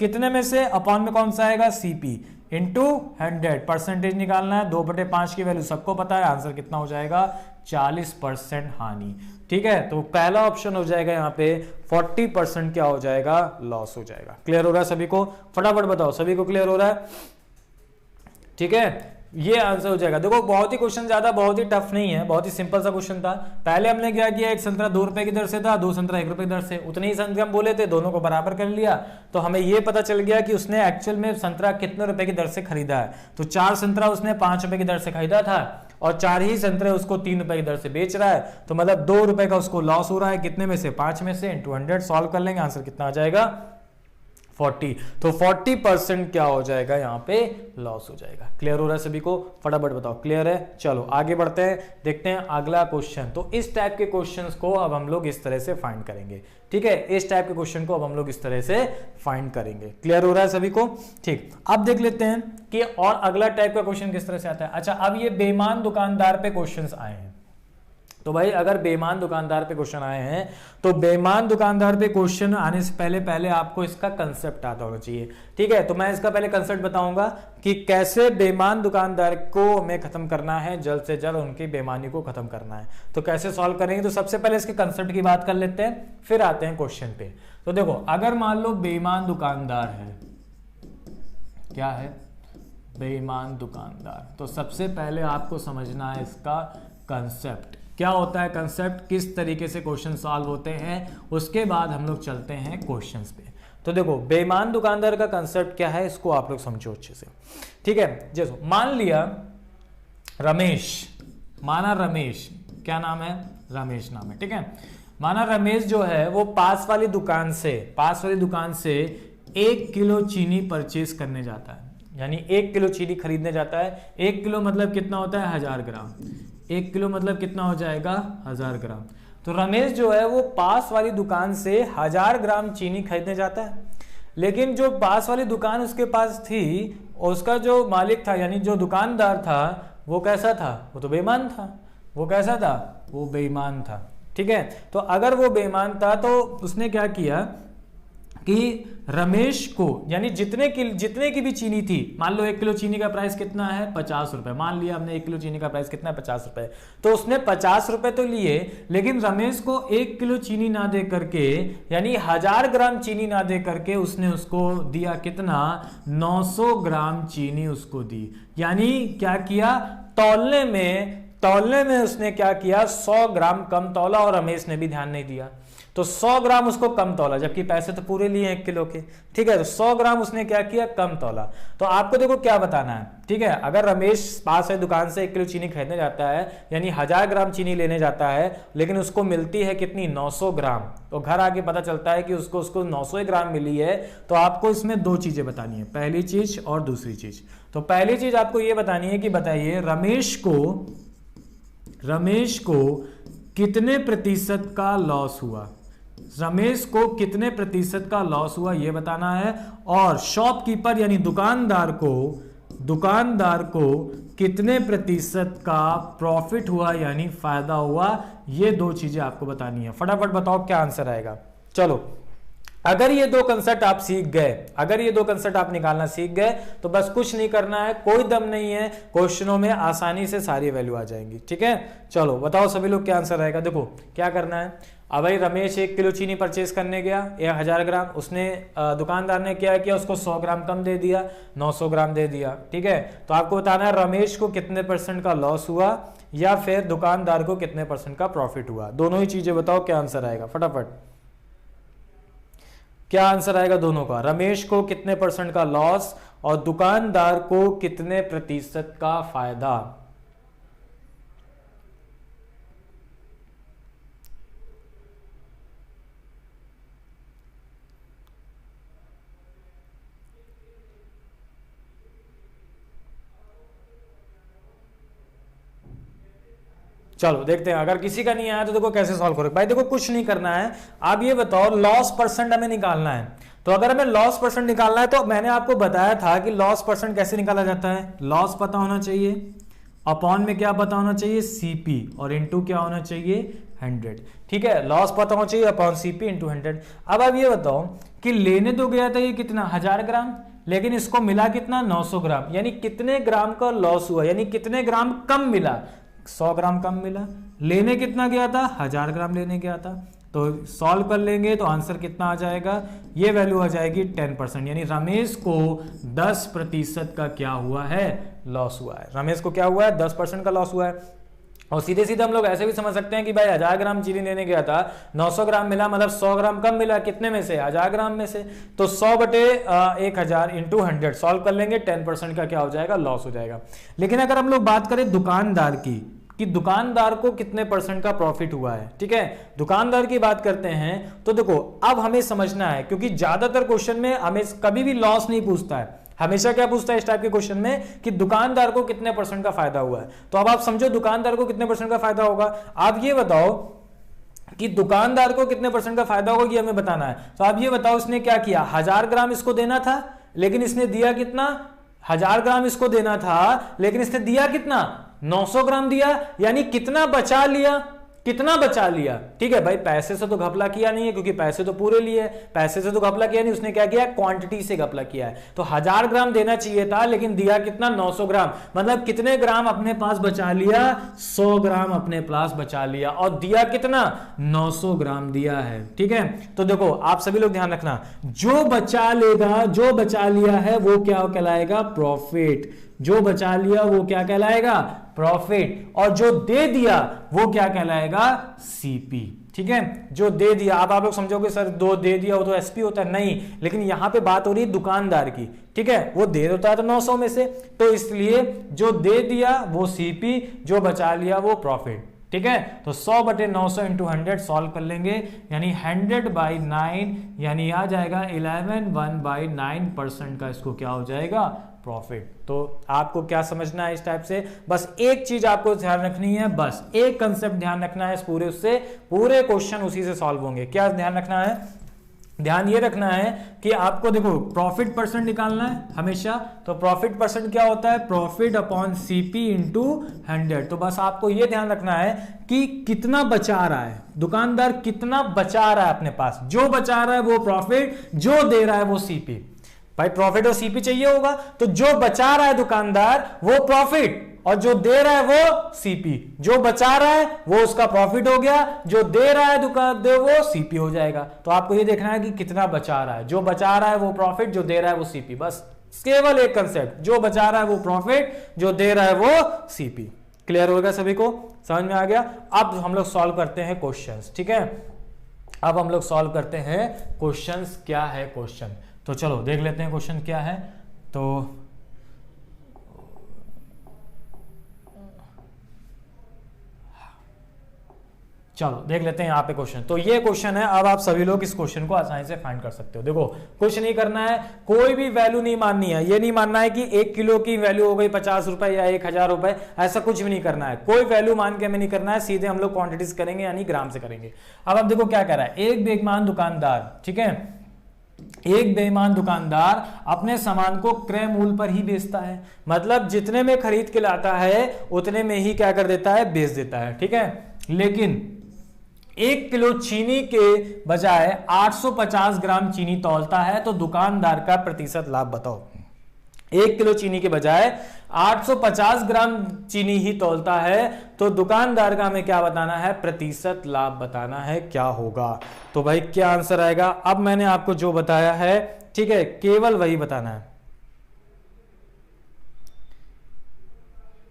कितने में से, अपॉन में कौन सा आएगा, सीपी इंटू 100। परसेंटेज निकालना है, 2/5 की वैल्यू सबको पता है, आंसर कितना हो जाएगा, 40% हानि। ठीक है, तो पहला ऑप्शन हो जाएगा यहाँ पे 40% क्या हो जाएगा, लॉस हो जाएगा। क्लियर हो रहा है सभी को, फटाफट बताओ सभी को क्लियर हो रहा है। ठीक है, ये आंसर हो जाएगा। देखो बहुत ही क्वेश्चन ज्यादा बहुत ही टफ नहीं है, बहुत ही सिंपल सा क्वेश्चन था। पहले हमने क्या किया, एक संतरा 2 रुपए की दर से था, 2 संतरा 1 रुपए की दर से, उतने ही संतरे हम बोले थे, दोनों को बराबर कर लिया। तो हमें ये पता चल गया कि उसने एक्चुअल में संतरा कितने रुपए की दर से खरीदा है। तो 4 संतरा उसने 5 रुपए की दर से खरीदा था और 4 ही संतरे उसको 3 रुपए की दर से बेच रहा है। तो मतलब 2 रुपए का उसको लॉस हो रहा है, कितने में से, 5 में से, इंटू 100 सॉल्व कर लेंगे, आंसर कितना आ जाएगा, 40। तो 40% क्या हो जाएगा, यहाँ पे लॉस हो जाएगा। क्लियर हो रहा है सभी को, फटाफट बताओ क्लियर है। चलो आगे बढ़ते हैं, देखते हैं अगला क्वेश्चन। तो इस टाइप के क्वेश्चंस को अब हम लोग इस तरह से फाइंड करेंगे। ठीक है, इस टाइप के क्वेश्चन को अब हम लोग इस तरह से फाइंड करेंगे। क्लियर हो रहा है सभी को, ठीक। अब देख लेते हैं कि और अगला टाइप का क्वेश्चन किस तरह से आता है। अच्छा, अब ये बेईमान दुकानदार पे क्वेश्चन आए हैं। तो भाई अगर बेईमान दुकानदार पे क्वेश्चन आए हैं तो बेईमान दुकानदार पे क्वेश्चन आने से पहले आपको इसका कंसेप्ट आता होना चाहिए। ठीक है, तो मैं इसका पहले कंसेप्ट बताऊंगा कि कैसे बेईमान दुकानदार को हमें खत्म करना है, जल्द से जल्द उनकी बेईमानी को खत्म करना है। तो कैसे सॉल्व करेंगे, तो सबसे पहले इसके कंसेप्ट की बात कर लेते हैं, फिर आते हैं क्वेश्चन पे। तो देखो, अगर मान लो बेईमान दुकानदार है, क्या है, बेईमान दुकानदार, तो सबसे पहले आपको समझना है इसका कंसेप्ट क्या होता है, कंसेप्ट किस तरीके से क्वेश्चन सॉल्व होते हैं, उसके बाद हम लोग चलते हैं क्वेश्चंस पे। तो देखो बेईमान दुकानदार का कंसेप्ट क्या है, इसको आप लोग समझो अच्छे से। ठीक है, जैसे मान लिया रमेश, माना रमेश, क्या नाम है, रमेश नाम है। ठीक है, माना रमेश जो है वो पास वाली दुकान से 1 किलो चीनी परचेज करने जाता है, यानी 1 किलो चीनी खरीदने जाता है। 1 किलो मतलब कितना होता है, 1000 ग्राम। 1 किलो मतलब कितना हो जाएगा, 1000 ग्राम। तो रमेश जो है वो पास वाली दुकान से 1000 ग्राम चीनी खरीदने जाता है, लेकिन जो पास वाली दुकान उसके पास थी और उसका जो मालिक था यानी जो दुकानदार था वो कैसा था, वो तो बेईमान था। वो कैसा था, वो बेईमान था। ठीक है, तो अगर वो बेईमान था तो उसने क्या किया कि रमेश को, यानी जितने की भी चीनी थी, मान लो 1 किलो चीनी का प्राइस कितना है, 50 रुपए। मान लिया हमने 1 किलो चीनी का प्राइस कितना है, 50 रुपए। तो उसने 50 रुपए तो लिए, लेकिन रमेश को 1 किलो चीनी ना दे करके, यानी 1000 ग्राम चीनी ना दे करके उसने उसको दिया कितना, 900 ग्राम चीनी उसको दी। यानी क्या किया, तौलने में उसने क्या किया, 100 ग्राम कम तौला और रमेश ने भी ध्यान नहीं दिया। तो 100 ग्राम उसको कम तौला, जबकि पैसे तो पूरे लिए 1 किलो के। ठीक है, तो 100 ग्राम उसने क्या किया, कम तौला। तो आपको देखो क्या बताना है। ठीक है, अगर रमेश पास है दुकान से 1 किलो चीनी खरीदने जाता है, यानी 1000 ग्राम चीनी लेने जाता है, लेकिन उसको मिलती है कितनी, 900 ग्राम। तो घर आके पता चलता है कि उसको 900 ग्राम मिली है। तो आपको इसमें 2 चीजें बतानी है, पहली चीज और दूसरी चीज। तो पहली चीज आपको ये बतानी है कि बताइए रमेश को कितने प्रतिशत का लॉस हुआ, रमेश को कितने प्रतिशत का लॉस हुआ ये बताना है। और शॉपकीपर यानी दुकानदार को कितने प्रतिशत का प्रॉफिट हुआ यानी फायदा हुआ, ये 2 चीजें आपको बतानी है। फटाफट बताओ क्या आंसर आएगा। चलो, अगर ये 2 कंसेप्ट आप सीख गए, अगर ये 2 कंसेप्ट आप निकालना सीख गए तो बस कुछ नहीं करना है, कोई दम नहीं है, क्वेश्चनों में आसानी से सारी वैल्यू आ जाएंगी। ठीक है, चलो बताओ सभी लोग क्या आंसर आएगा। देखो क्या करना है, अब भाई रमेश 1 किलो चीनी परचेज करने गया 1000 ग्राम, उसने दुकानदार ने क्या किया, उसको 100 ग्राम कम दे दिया, 900 ग्राम दे दिया। ठीक है, तो आपको बताना है रमेश को कितने % का लॉस हुआ या फिर दुकानदार को कितने % का प्रॉफिट हुआ। दोनों ही चीजें बताओ, क्या आंसर आएगा फटाफट, क्या आंसर आएगा दोनों का। रमेश को कितने % का लॉस और दुकानदार को कितने % का फायदा। चलो देखते हैं, अगर किसी का नहीं आया तो देखो कैसे सॉल्व करोगे। भाई देखो कुछ नहीं करना है, आप ये बताओ लॉस % हमें निकालना है। तो अगर हमें लॉस % निकालना है तो मैंने आपको बताया था कि लॉस % कैसे निकाला जाता है। लॉस पता होना चाहिए, अपॉन में क्या पता होना चाहिए, सीपी, और इनटू क्या होना चाहिए, 100। ठीक है, लॉस पता होना चाहिए अपॉन सीपी इनटू 100। अब आप ये बताओ कि लेने तो गया था ये कितना 1000 ग्राम, लेकिन इसको मिला कितना 900 ग्राम, यानी कितने ग्राम का लॉस हुआ, यानी कितने ग्राम कम मिला, 100 ग्राम कम मिला। लेने कितना गया था, 1000 ग्राम लेने गया था। तो सॉल्व कर लेंगे तो आंसर कितना आ जाएगा, ये वैल्यू आ जाएगी 10%, यानी रमेश को 10% का क्या हुआ है, लॉस हुआ है। रमेश को क्या हुआ है, 10% का लॉस हुआ है। और सीधे सीधे हम लोग ऐसे भी समझ सकते हैं कि भाई 1000 ग्राम चीनी लेने गया था, 900 ग्राम मिला, मतलब 100 ग्राम कम मिला, कितने में से, 1000 ग्राम में से। तो 100 बटे 1000 इंटू 100 सॉल्व कर लेंगे, 10% का क्या हो जाएगा, लॉस हो जाएगा। लेकिन अगर हम लोग बात करें दुकानदार की, कि दुकानदार को कितने % का प्रॉफिट हुआ है, ठीक है, दुकानदार की बात करते हैं तो देखो अब हमें समझना है, क्योंकि ज्यादातर क्वेश्चन में हमें कभी भी लॉस नहीं पूछता है, हमेशा क्या पूछता है इस टाइप के क्वेश्चन में कि दुकानदार को कितने % का फायदा हुआ है। तो अब आप समझो दुकानदार को कितने % का फायदा होगा। आप ये बताओ कि दुकानदार को कितने % का फायदा होगा, ये हमें बताना है। तो आप ये बताओ इसने क्या किया, 1000 ग्राम इसको देना था, लेकिन इसने दिया कितना, 1000 ग्राम इसको देना था, लेकिन इसने दिया कितना, 900 ग्राम दिया, यानी कितना बचा लिया, कितना बचा लिया। ठीक है भाई, पैसे से तो घपला किया नहीं है, क्योंकि पैसे तो पूरे लिए, पैसे से तो घपला किया नहीं, उसने क्या किया, क्वांटिटी से घपला किया है। तो 1000 ग्राम देना चाहिए था, लेकिन दिया कितना, 900 ग्राम, मतलब कितने ग्राम अपने पास बचा लिया, 100 ग्राम अपने पास बचा लिया, और दिया कितना, 900 ग्राम दिया है। ठीक है, तो देखो आप सभी लोग ध्यान रखना, जो बचा लेगा, जो बचा लिया है वो क्या कहलाएगा, प्रॉफिट। जो बचा लिया वो क्या कहलाएगा, प्रॉफिट, और जो दे दिया वो क्या कहलाएगा, सीपी। ठीक है, जो दे दिया, अब आप लोग समझोगे सर दो दे दिया वो तो एसपी होता है, नहीं, लेकिन यहां पे बात हो रही है दुकानदार की। ठीक है, वो दे देता है तो 900 में से, तो इसलिए जो दे दिया वो सीपी, जो बचा लिया वो प्रॉफिट। ठीक है, तो 100 बटे 900 इंटू 100 सॉल्व कर लेंगे, यानी 100/9, यानी आ जाएगा 11/9% का इसको क्या हो जाएगा, प्रॉफिट। तो आपको क्या समझना है इस टाइप से, बस एक चीज आपको ध्यान रखनी है, बस एक कंसेप्ट ध्यान रखना है, इस पूरे उससे पूरे क्वेश्चन उसी से सॉल्व होंगे। क्या ध्यान रखना है, ध्यान ये रखना है कि आपको देखो प्रॉफिट % निकालना है हमेशा। तो प्रॉफिट % क्या होता है, प्रॉफिट अपॉन सीपी इंटू 100। तो बस आपको ये ध्यान रखना है कि कितना बचा रहा है दुकानदार, कितना बचा रहा है अपने पास, जो बचा रहा है वो प्रॉफिट, जो दे रहा है वो सीपी। भाई प्रॉफिट और सीपी चाहिए होगा, तो जो बचा रहा है दुकानदार वो प्रॉफिट, और जो दे रहा है वो सीपी। जो बचा रहा है वो उसका प्रॉफिट हो गया, जो दे रहा है दुकानदार वो सीपी हो जाएगा। तो आपको ये देखना है कि कितना बचा रहा है, जो बचा रहा है वो प्रॉफिट, जो दे रहा है वो सीपी। बस केवल एक कंसेप्ट, जो बचा रहा है वो प्रॉफिट, जो दे रहा है वो सीपी। क्लियर होगा सभी को, समझ में आ गया। अब हम लोग सॉल्व करते हैं क्वेश्चंस। ठीक है, अब हम लोग सॉल्व करते हैं क्वेश्चंस। क्या है क्वेश्चन, तो चलो देख लेते हैं क्वेश्चन क्या है। तो चलो देख लेते हैं यहाँ पे क्वेश्चन। तो ये क्वेश्चन है, अब आप सभी लोग इस क्वेश्चन को आसानी से फाइंड कर सकते हो। देखो कुछ नहीं करना है, कोई भी वैल्यू नहीं माननी है। ये नहीं मानना है कि 1 किलो की वैल्यू हो गई 50 रुपए या 1000 रुपए, ऐसा कुछ भी नहीं करना है। कोई वैल्यू मान के हमें नहीं करना है, सीधे हम लोग क्वांटिटीज करेंगे, यानी ग्राम से करेंगे। अब आप देखो क्या कह रहा है, एक बेईमान दुकानदार, ठीक है, एक बेईमान दुकानदार अपने सामान को क्रय मूल्य पर ही बेचता है, मतलब जितने में खरीद के लाता है उतने में ही क्या कर देता है, बेच देता है। ठीक है, लेकिन 1 किलो चीनी के बजाय 850 ग्राम चीनी तौलता है, तो दुकानदार का प्रतिशत लाभ बताओ। 1 किलो चीनी के बजाय 850 ग्राम चीनी ही तौलता है, तो दुकानदार का हमें क्या बताना है, प्रतिशत लाभ बताना है, क्या होगा। तो भाई क्या आंसर आएगा, अब मैंने आपको जो बताया है, ठीक है, केवल वही बताना है,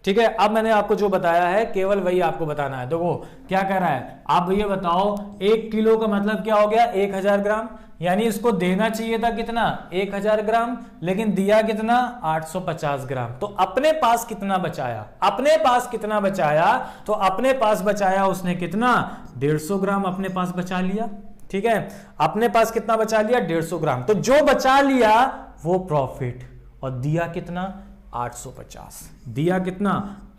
ठीक है। अब मैंने आपको जो बताया है केवल वही आपको बताना है। देखो क्या कह रहा है, आप ये बताओ 1 किलो का मतलब क्या हो गया, 1000 ग्राम, यानी इसको देना चाहिए था कितना, 1000 ग्राम, लेकिन दिया कितना, 850 ग्राम। तो अपने पास कितना बचाया, अपने पास कितना बचाया, तो अपने पास बचाया उसने कितना, 150 ग्राम अपने पास बचा लिया, ठीक है। अपने पास कितना बचा लिया, 150 ग्राम। तो जो बचा लिया वो प्रॉफिट, और दिया कितना, 850, दिया कितना,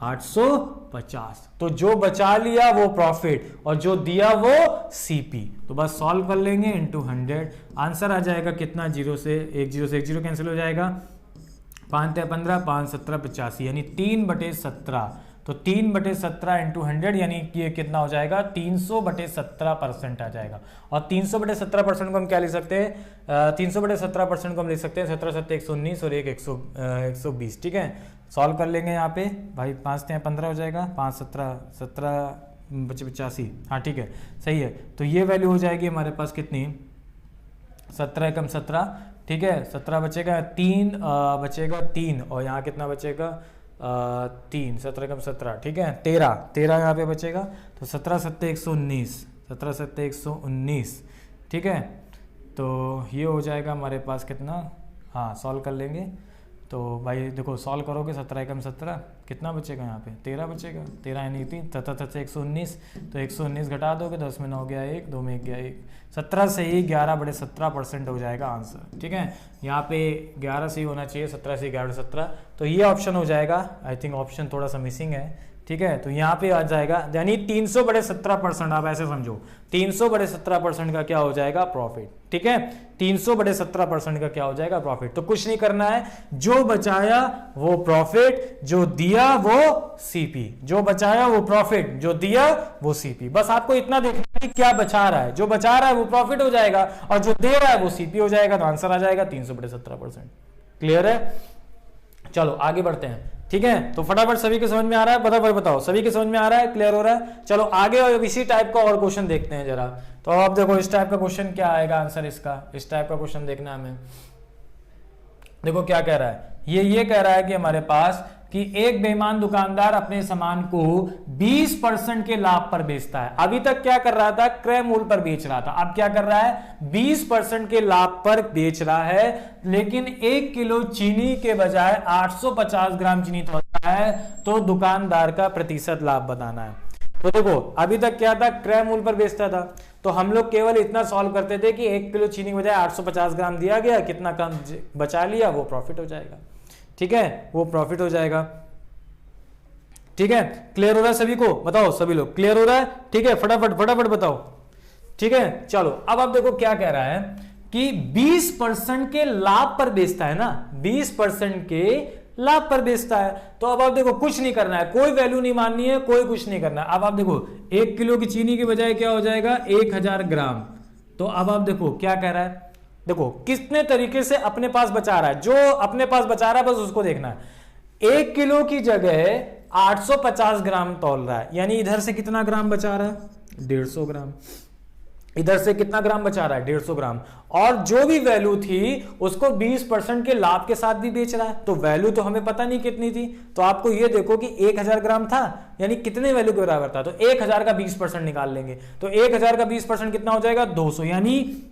850। तो जो बचा लिया वो प्रॉफिट, और जो दिया वो सीपी। तो बस सॉल्व कर लेंगे, इंटू 100 आंसर आ जाएगा कितना, 0 से 1 0 कैंसिल हो जाएगा, 5 × 15 5 17 85, यानी 3/17। तो 3/17 इंटू 100 यानी कि ये कितना हो जाएगा, 300/17% आ जाएगा। और 300/17% को हम क्या लिख सकते हैं, 300/17% को हम लिख सकते हैं 17 7 119 और 120, ठीक है। सॉल्व कर लेंगे यहाँ पे भाई, 5 × 15 हो जाएगा, 5 17 17 85, हाँ ठीक है, सही है। तो ये वैल्यू हो जाएगी हमारे पास कितनी, 17 × 17, ठीक है, 17 बचेगा, 3 बचेगा 3, और यहाँ कितना बचेगा, 3, 17 × 17, ठीक है, 13 यहाँ पे बचेगा। तो 17 7 119, 17 7 119, ठीक है। तो ये हो जाएगा हमारे पास कितना, हाँ सॉल्व कर लेंगे। तो भाई देखो सॉल्व करोगे 17 × 17 कितना बचेगा, यहाँ पे 13 बचेगा, 13 यानी 3, 17 से 119, तो 119 घटा दोगे, 10 में 9 गया 1, 2 में 1 गया 1, 17 से ही 11/17% हो जाएगा आंसर, ठीक है। यहाँ पे 11 से ही होना चाहिए, 17 से 11/17, तो ये ऑप्शन हो जाएगा। आई थिंक ऑप्शन थोड़ा सा मिसिंग है, ठीक है। तो यहाँ पे आ जाएगा, यानी 300/17%, आप ऐसे समझो 300/17% का क्या हो जाएगा, प्रॉफिट, ठीक है। 300/17% का क्या हो जाएगा, प्रॉफिट। तो कुछ नहीं करना है, जो बचाया वो प्रॉफिट, जो दिया वो सीपी, जो बचाया वो प्रॉफिट, जो दिया वो सीपी। बस आपको इतना देखना है कि क्या बचा रहा है, जो बचा रहा है वो प्रॉफिट हो जाएगा, और जो दे रहा है वो सीपी हो जाएगा। तो आंसर आ जाएगा 300/17%। क्लियर है, चलो आगे बढ़ते हैं, ठीक है। तो फटाफट सभी के समझ में आ रहा है, फटाफट बताओ, सभी के समझ में आ रहा है, क्लियर हो रहा है। चलो आगे और इसी टाइप का और क्वेश्चन देखते हैं जरा। तो अब देखो इस टाइप का क्वेश्चन क्या आएगा आंसर इसका, इस टाइप का क्वेश्चन देखना हमें। देखो क्या कह रहा है, ये कह रहा है कि हमारे पास कि एक बेईमान दुकानदार अपने सामान को 20% के लाभ पर बेचता है। अभी तक क्या कर रहा था, क्रय मूल्य पर बेच रहा था, अब क्या कर रहा है, 20% के लाभ पर बेच रहा है, लेकिन 1 किलो चीनी के बजाय 850 ग्राम चीनी तोलता है, तो दुकानदार का प्रतिशत लाभ बताना है। तो देखो अभी तक क्या था, क्रय मूल्य पर बेचता था, तो हम लोग केवल इतना सॉल्व करते थे कि 1 किलो चीनी के बजाय 850 ग्राम दिया गया, कितना कम बचा लिया वो प्रॉफिट हो जाएगा, ठीक है, वो प्रॉफिट हो जाएगा, ठीक है। क्लियर हो रहा है सभी को, बताओ सभी लोग क्लियर हो रहा है, ठीक है, फटाफट फटाफट बताओ, ठीक है। चलो अब आप देखो क्या कह रहा है कि 20% के लाभ पर बेचता है ना, 20% के लाभ पर बेचता है। तो अब आप देखो कुछ नहीं करना है, कोई वैल्यू नहीं माननी है, कोई कुछ नहीं करना है। अब आप देखो 1 किलो की चीनी के बजाय क्या हो जाएगा, 1000 ग्राम। तो अब आप देखो क्या कह रहा है, देखो कितने तरीके से अपने पास बचा रहा है, जो अपने पास बचा रहा है बस उसको देखना है। 1 किलो की जगह 850 ग्राम तौल रहा है, यानी इधर से कितना ग्राम बचा रहा है, 150 ग्राम, इधर से कितना ग्राम बचा रहा है, 150 ग्राम, और जो भी वैल्यू थी उसको 20% के लाभ के साथ भी बेच रहा है। तो वैल्यू तो हमें पता नहीं कितनी थी, तो आपको ये देखो कि 1000 ग्राम था, यानी कितने वैल्यू के बराबर था, तो 1000 का 20% निकाल लेंगे, तो 1000 का 20% कितना हो जाएगा, 200, यानी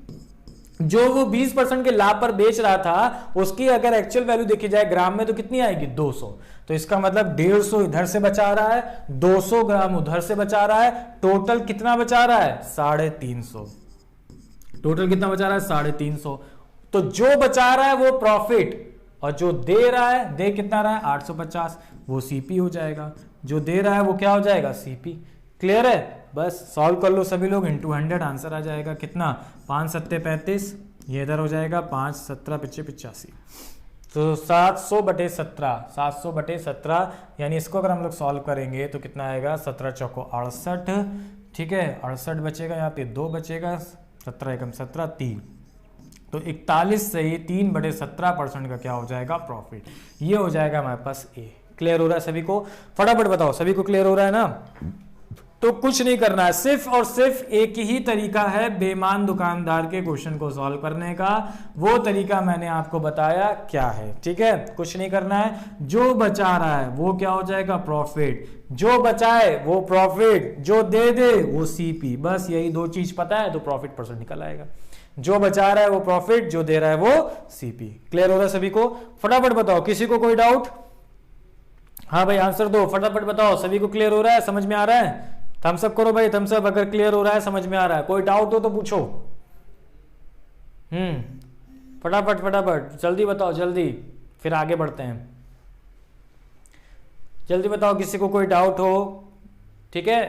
जो वो 20% के लाभ पर बेच रहा था उसकी अगर एक्चुअल वैल्यू देखी जाए ग्राम में तो कितनी आएगी, 200। तो इसका मतलब 150 इधर से बचा रहा है, 200 ग्राम उधर से बचा रहा है, टोटल कितना बचा रहा है, 350। टोटल कितना बचा रहा है, 350। तो जो बचा रहा है वो प्रॉफिट, और जो दे रहा है, दे कितना रहा है, 850, वो सीपी हो जाएगा। जो दे रहा है वो क्या हो जाएगा, सीपी। क्लियर है, बस सॉल्व कर लो सभी लोग, इंटू 100 आंसर आ जाएगा कितना, 5 7 35, ये इधर हो जाएगा 5 17 5 85, तो 700/17, 700/17, यानी इसको अगर हम लोग सॉल्व करेंगे तो कितना आएगा, 17 चौको 68, ठीक है, 68 बचेगा, यहाँ पे 2 बचेगा, 17 एकम 17, 3, तो 41 से ही 3/17% का क्या हो जाएगा, प्रॉफिट। ये हो जाएगा हमारे पास ए। क्लियर हो रहा है सभी को? फटाफट बताओ, सभी को क्लियर हो रहा है ना? तो कुछ नहीं करना है, सिर्फ और सिर्फ एक ही तरीका है बेईमान दुकानदार के क्वेश्चन को सॉल्व करने का। वो तरीका मैंने आपको बताया क्या है, ठीक है? कुछ नहीं करना है, जो बचा रहा है वो क्या हो जाएगा, प्रॉफिट। जो बचाए वो प्रॉफिट, जो दे दे वो सीपी। बस यही दो चीज पता है तो प्रॉफिट परसेंट निकल आएगा। जो बचा रहा है वो प्रॉफिट, जो दे रहा है वो सीपी। क्लियर हो रहा है सभी को? फटाफट बताओ, किसी को कोई डाउट? हाँ भाई आंसर दो, फटाफट बताओ, सभी को क्लियर हो रहा है, समझ में आ रहा है? थम्स अप करो भाई, थम्स अप अगर क्लियर हो रहा है, समझ में आ रहा है। कोई डाउट हो तो पूछो। फटाफट फटाफट जल्दी बताओ, जल्दी, फिर आगे बढ़ते हैं। जल्दी बताओ किसी को कोई डाउट हो, ठीक है?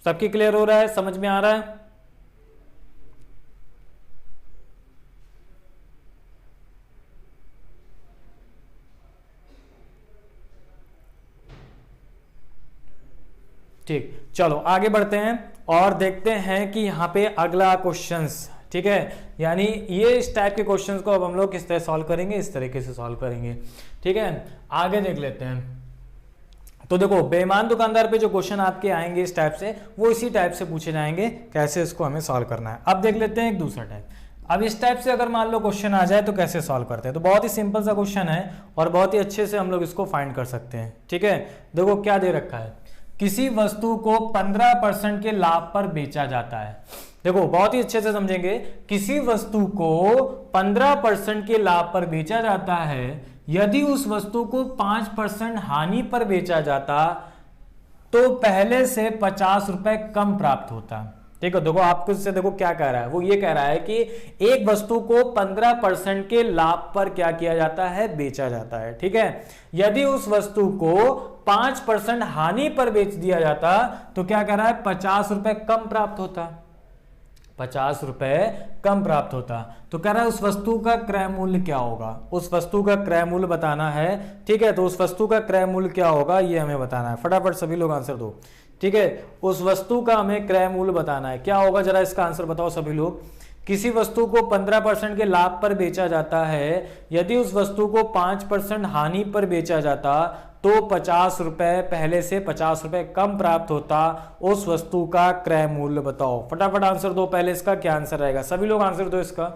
सबकी क्लियर हो रहा है, समझ में आ रहा है? ठीक, चलो आगे बढ़ते हैं और देखते हैं कि यहाँ पे अगला क्वेश्चंस, ठीक है? यानी ये इस टाइप के क्वेश्चंस को अब हम लोग किस तरह सॉल्व करेंगे, इस तरीके से सॉल्व करेंगे, ठीक है? आगे देख लेते हैं। तो देखो, बेईमान दुकानदार पे जो क्वेश्चन आपके आएंगे इस टाइप से, वो इसी टाइप से पूछे जाएंगे, कैसे इसको हमें सॉल्व करना है। अब देख लेते हैं एक दूसरा टाइप। अब इस टाइप से अगर मान लो क्वेश्चन आ जाए तो कैसे सॉल्व करते हैं? तो बहुत ही सिंपल सा क्वेश्चन है और बहुत ही अच्छे से हम लोग इसको फाइंड कर सकते हैं, ठीक है? देखो क्या दे रखा है, किसी वस्तु को 15% के लाभ पर बेचा जाता है। देखो बहुत ही अच्छे से समझेंगे, किसी वस्तु को 15% के लाभ पर बेचा जाता है। यदि उस वस्तु को 5% हानि पर बेचा जाता तो पहले से 50 रुपए कम प्राप्त होता। ठीक है, देखो आपको इससे देखो क्या कह रहा है, वो ये कह रहा है कि एक वस्तु को 15% के लाभ पर क्या किया जाता है, बेचा जाता है। ठीक है, यदि उस वस्तु को 5% हानि पर बेच दिया जाता तो क्या कह रहा है, 50 रुपए कम प्राप्त होता, 50 रुपए कम प्राप्त होता। तो कह रहा है उस वस्तु का क्रय मूल्य क्या होगा, उस वस्तु का क्रय मूल्य बताना है। ठीक है, तो उस वस्तु का क्रय मूल्य क्या होगा ये हमें बताना है। फटाफट सभी लोग आंसर दो। ठीक है, उस वस्तु का हमें क्रय मूल्य बताना है, क्या होगा जरा इसका आंसर बताओ सभी लोग। किसी वस्तु को 15% के लाभ पर बेचा जाता है, यदि उस वस्तु को 5% हानि पर बेचा जाता तो 50 रुपए पहले से 50 रुपए कम प्राप्त होता। उस वस्तु का क्रय मूल्य बताओ। फटाफट आंसर दो, पहले इसका क्या आंसर आएगा, सभी लोग आंसर दो इसका।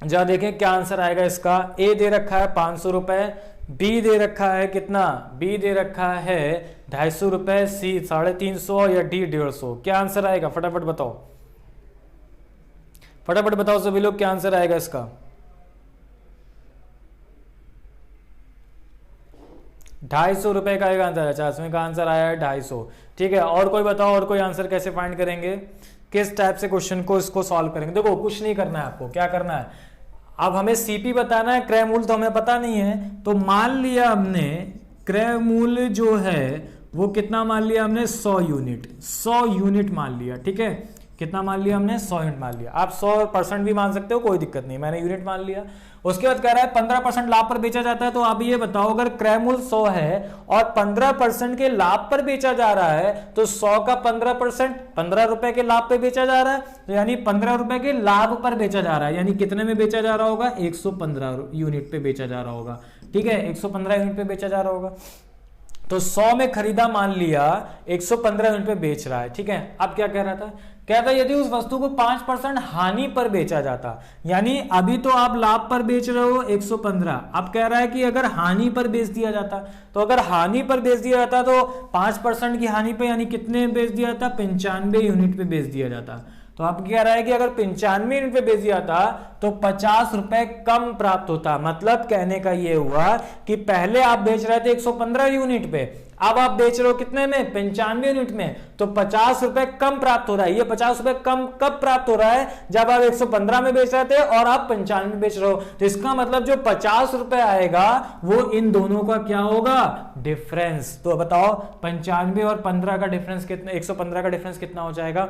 जरा देखें क्या आंसर आएगा इसका। ए दे रखा है 500 रुपए, बी दे रखा है कितना, बी दे रखा है 250 रुपए, सी 350 या डी 150। क्या आंसर आएगा फटाफट बताओ, फटाफट बताओ सभी लोग क्या आंसर आएगा इसका। 250 रुपए का एक आंसर है, 50वें का आंसर आया है 250। ठीक है, और कोई बताओ, और कोई आंसर कैसे फाइंड करेंगे, किस टाइप से क्वेश्चन को इसको सॉल्व करेंगे। देखो कुछ नहीं करना है आपको, क्या करना है, अब हमें सीपी बताना है, क्रय मूल्य तो हमें पता नहीं है। तो मान लिया हमने क्रय मूल्य जो है वो कितना मान लिया हमने, 100 यूनिट, 100 यूनिट मान लिया। ठीक है, कितना मान लिया हमने, 100 यूनिट मान लिया। आप 100% भी मान सकते हो, कोई दिक्कत नहीं, मैंने यूनिट मान लिया। उसके बाद कह रहा है 15% लाभ पर बेचा जाता है। तो आप ये बताओ, अगर क्रय मूल्य 100 है और 15% के लाभ पर बेचा जा रहा है तो 100 का 15% 15 रुपए के लाभ पे बेचा जा रहा है, तो यानी 15 रुपए के लाभ पर बेचा जा रहा है, यानी कितने में बेचा जा रहा होगा, 115 यूनिट पे बेचा जा रहा होगा। ठीक है, 115 यूनिट पे बेचा जा रहा होगा। तो 100 में खरीदा मान लिया, 115 यूनिट पे बेच रहा है। ठीक है, अब क्या कह रहा था, कहता यदि उस वस्तु को 5% हानि पर बेचा जाता, यानी अभी तो आप लाभ पर बेच रहे हो 115, अब कह रहा है कि अगर हानि पर बेच दिया जाता, तो अगर हानि पर बेच दिया जाता तो 5% की हानि पे यानी कितने बेच दिया जाता, 95 यूनिट पे बेच दिया जाता। तो आप कह रहा है कि अगर 95 यूनिट पे बेच दिया था तो 50 रुपए कम प्राप्त होता। मतलब कहने का ये हुआ कि पहले आप बेच रहे थे 115 यूनिट पे, अब आप बेच रहे हो कितने में, 95 यूनिट में, तो 50 रुपए कम प्राप्त हो रहा है। ये 50 रुपए कम कब प्राप्त हो रहा है, जब आप 115 में बेच रहे थे और आप 95 में बेच रहे हो। तो इसका मतलब जो 50 रुपए आएगा वो इन दोनों का क्या होगा, डिफरेंस। तो बताओ 95 और 15 का डिफरेंस कितना, 115 का डिफरेंस कितना हो जाएगा,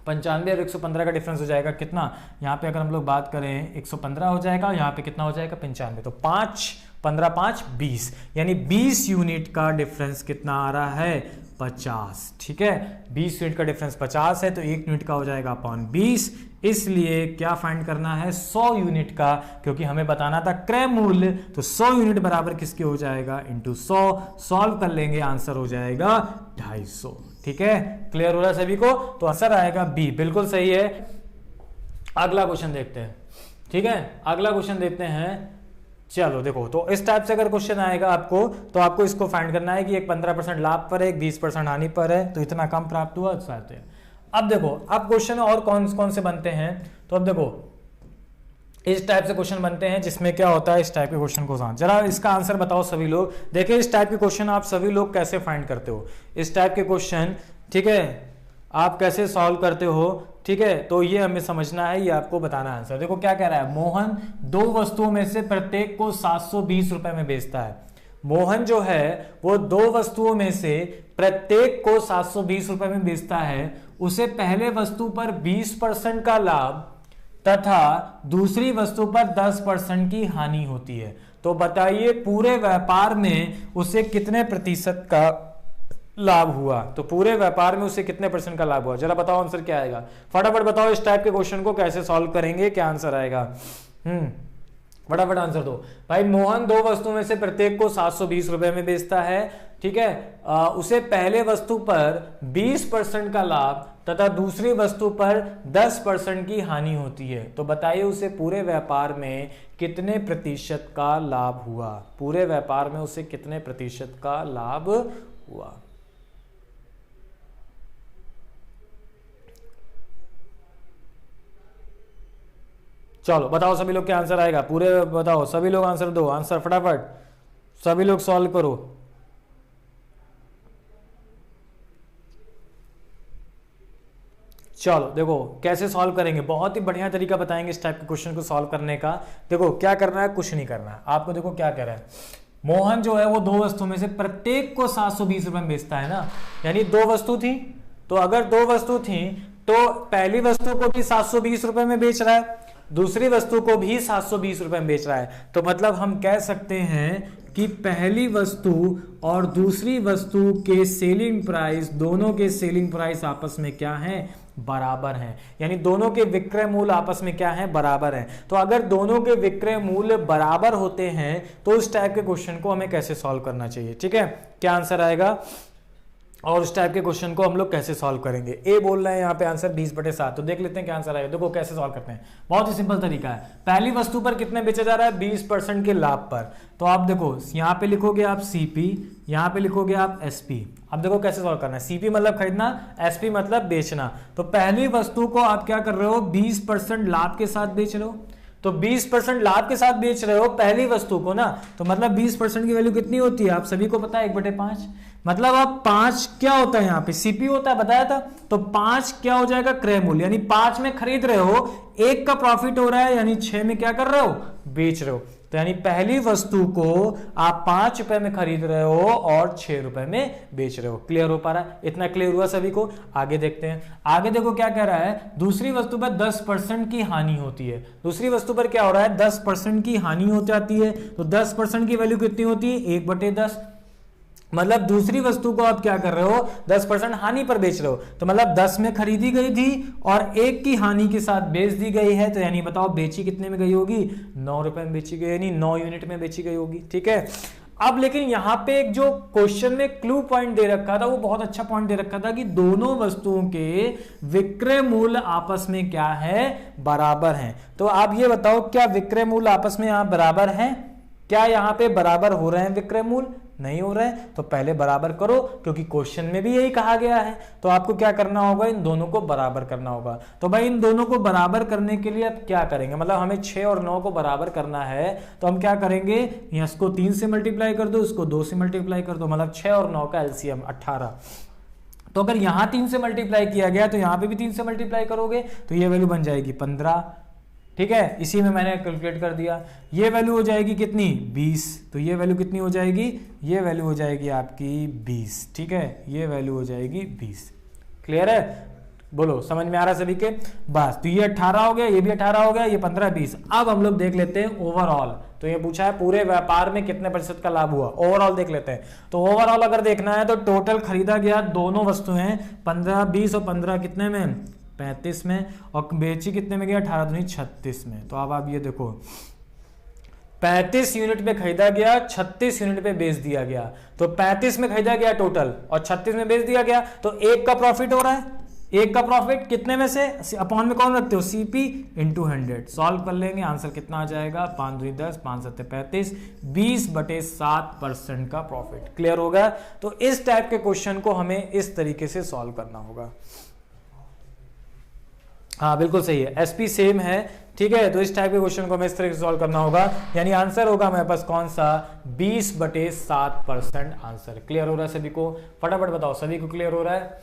95 और 115 का डिफरेंस हो जाएगा कितना, यहाँ पे अगर हम लोग बात करें 115 हो जाएगा, यहाँ पे कितना हो जाएगा 95। तो 5 15 5 20, यानी 20 यूनिट का डिफरेंस कितना आ रहा है, 50, ठीक है। 20 यूनिट का डिफरेंस 50 है तो 1 यूनिट का हो जाएगा अपॉन 20, इसलिए क्या फाइंड करना है 100 यूनिट का, क्योंकि हमें बताना था क्रय मूल्य, तो 100 यूनिट बराबर किसके हो जाएगा इंटू 100, सॉल्व कर लेंगे आंसर हो जाएगा 250, ठीक है। क्लियर हो रहा है सभी को, तो आंसर आएगा बी, बिल्कुल सही है। अगला क्वेश्चन देखते हैं, ठीक है, अगला क्वेश्चन देखते हैं। चलो देखो, तो इस टाइप से अगर क्वेश्चन आएगा आपको, तो आपको इसको फाइंड करना है कि एक 15% लाभ पर है, एक 20% हानि पर है, तो इतना कम प्राप्त हुआ तो है। अब देखो, अब क्वेश्चन और कौन कौन से बनते हैं, तो अब देखो इस टाइप से क्वेश्चन बनते हैं जिसमें क्या होता है, इस टाइप के क्वेश्चन को जरा इसका आंसर बताओ सभी लोग। देखिए इस टाइप के क्वेश्चन आप सभी लोग कैसे फाइंड करते हो, इस टाइप के क्वेश्चन, ठीक है, आप कैसे सॉल्व करते हो, ठीक है, तो ये हमें समझना है, ये आपको बताना है आंसर। देखो क्या कह रहा है, मोहन 2 वस्तुओं में से प्रत्येक को 720 रुपए में बेचता है। मोहन जो है वो 2 वस्तुओं में से प्रत्येक को 720 रुपए में बेचता है। उसे पहले वस्तु पर 20% का लाभ तथा दूसरी वस्तु पर 10% की हानि होती है। तो बताइए पूरे व्यापार में उसे कितने प्रतिशत का लाभ हुआ, तो पूरे व्यापार में उसे कितने % का लाभ हुआ, जरा बताओ आंसर क्या आएगा, फटाफट बताओ। इस टाइप के क्वेश्चन को कैसे सॉल्व करेंगे, क्या आंसर आएगा, फटाफट आंसर दो भाई। मोहन 2 वस्तुओं में से प्रत्येक को 720 रुपए में बेचता है, ठीक है, उसे पहले वस्तु पर 20% का लाभ तथा दूसरी वस्तु पर 10% की हानि होती है। तो बताइए उसे पूरे व्यापार में कितने प्रतिशत का लाभ हुआ, पूरे व्यापार में उसे कितने प्रतिशत का लाभ हुआ। चलो बताओ सभी लोग क्या आंसर आएगा, पूरे बताओ, सभी लोग आंसर दो, आंसर फटाफट, सभी लोग सॉल्व करो। चलो देखो कैसे सॉल्व करेंगे, बहुत ही बढ़िया तरीका बताएंगे इस टाइप के क्वेश्चन को सॉल्व करने का। देखो क्या करना है, कुछ नहीं करना है आपको। देखो क्या कह रहा है, मोहन जो है वो 2 वस्तुओं में से प्रत्येक को 720 रुपए में बेचता है ना, यानी 2 वस्तु थी, तो अगर 2 वस्तु थी तो पहली वस्तु को भी 720 रुपए में बेच रहा है, दूसरी वस्तु को भी 720 रुपए में बेच रहा है। तो मतलब हम कह सकते हैं कि पहली वस्तु और दूसरी वस्तु के सेलिंग प्राइस, दोनों के सेलिंग प्राइस आपस में क्या है, बराबर हैं, यानी दोनों के विक्रय मूल्य आपस में क्या है, बराबर हैं। तो अगर दोनों के विक्रय मूल्य बराबर होते हैं तो उस टाइप के क्वेश्चन को हमें कैसे सॉल्व करना चाहिए, ठीक है, क्या आंसर आएगा और उस टाइप के क्वेश्चन को हम लोग कैसे सॉल्व करेंगे। ए बोल रहे हैं यहाँ पे आंसर 20/7, तो देख लेते हैं क्या आंसर आएगा। देखो कैसे सॉल्व करते हैं, बहुत ही सिंपल तरीका है। पहली वस्तु पर कितने बेचा जा रहा है, 20% के लाभ पर, तो आप देखो यहाँ पे लिखोगे आप सीपी, यहाँ पे लिखोगे आप एसपी। अब देखो कैसे सॉल्व करना है, सीपी मतलब खरीदना, एसपी मतलब बेचना। तो पहली वस्तु को आप क्या कर रहे हो, 20% लाभ के साथ बेच रहे हो, तो 20% लाभ के साथ बेच रहे हो पहली वस्तु को ना, तो मतलब 20% की वैल्यू कितनी होती है, आप सभी को पता है 1/5, मतलब अब 5 क्या होता है यहाँ पे, सीपी होता है, बताया था। तो 5 क्या हो जाएगा, क्रय मूल्य, यानी 5 में खरीद रहे हो, 1 का प्रॉफिट हो रहा है, यानी 6 में क्या कर रहे हो, बेच रहे हो। तो यानी पहली वस्तु को आप 5 रुपए में खरीद रहे हो और 6 रुपए में बेच रहे हो। क्लियर हो पा रहा है, इतना क्लियर हुआ सभी को। आगे देखते हैं, आगे देखो क्या कह रहा है, दूसरी वस्तु पर 10% की हानि होती है। दूसरी वस्तु पर क्या हो रहा है, 10% की हानि हो जाती है, तो 10% की वैल्यू कितनी होती है, 1/10, मतलब दूसरी वस्तु को आप क्या कर रहे हो, 10% हानि पर बेच रहे हो, तो मतलब 10 में खरीदी गई थी और 1 की हानि के साथ बेच दी गई है, तो यानी बताओ बेची कितने में गई होगी, 9 रुपए में बेची गई, यानी 9 यूनिट में बेची गई होगी, ठीक है। अब लेकिन यहां पे एक जो क्वेश्चन में क्लू पॉइंट दे रखा था, वो बहुत अच्छा पॉइंट दे रखा था कि दोनों वस्तुओं के विक्रय मूल्य आपस में क्या है, बराबर हैं। तो आप ये बताओ क्या विक्रय मूल्य आपस में यहां बराबर हैं, क्या यहां पे बराबर हो रहे हैं विक्रय मूल्य, नहीं हो रहे हैं, तो पहले बराबर करो, क्योंकि क्वेश्चन में भी यही कहा गया है। तो आपको क्या करना होगा, इन दोनों को बराबर करना होगा। तो भाई इन दोनों को बराबर करने के लिए अब क्या करेंगे, मतलब हमें 6 और 9 को बराबर करना है, तो हम क्या करेंगे, इसको 3 से मल्टीप्लाई कर दो, इसको 2 से मल्टीप्लाई कर दो, मतलब 6 और 9 का एलसीएम 18। तो अगर यहां 3 से मल्टीप्लाई किया गया तो यहां पे भी 3 से मल्टीप्लाई करोगे, तो ये वैल्यू बन जाएगी 15, ठीक है, इसी में मैंने कैलकुलेट कर दिया। ये वैल्यू हो जाएगी कितनी, 20, तो ये वैल्यू कितनी हो जाएगी, ये वैल्यू हो जाएगी आपकी 20, ठीक है, ये वैल्यू हो जाएगी 20। क्लियर है, बोलो समझ में आ रहा है सभी के? बस, तो ये 18 हो गया, ये भी 18 हो गया, ये 15 20। अब हम लोग देख लेते हैं ओवरऑल। तो ये पूछा है पूरे व्यापार में कितने प्रतिशत का लाभ हुआ, ओवरऑल देख लेते हैं। तो ओवरऑल अगर देखना है तो टोटल खरीदा गया दोनों वस्तुएं 15 20 और 15 कितने में 35 में, और बेची कितने में गया 18 दूनी 36 में। तो अब आप ये देखो 35 यूनिट पे खरीदा गया, 36 यूनिट पे बेच दिया गया। तो 35 में खरीदा गया टोटल और 36 में बेच दिया गया, तो एक का प्रॉफिट हो रहा है। एक का प्रॉफिट कितने में से, अपॉन में कौन रखते हो, सीपी इंटू 100। सॉल्व कर लेंगे, आंसर कितना आ जाएगा 5 दूनी 10, 5 7 35, 20/7% का प्रॉफिट। क्लियर होगा? तो इस टाइप के क्वेश्चन को हमें इस तरीके से सॉल्व करना होगा। हाँ बिल्कुल सही है, एसपी सेम है, ठीक है। तो इस टाइप के क्वेश्चन को हमें इस तरह से सॉल्व करना होगा, यानी आंसर होगा हमारे पास कौन सा 20/7% आंसर। क्लियर हो रहा है सभी को? फटाफट बताओ, सभी को क्लियर हो रहा है?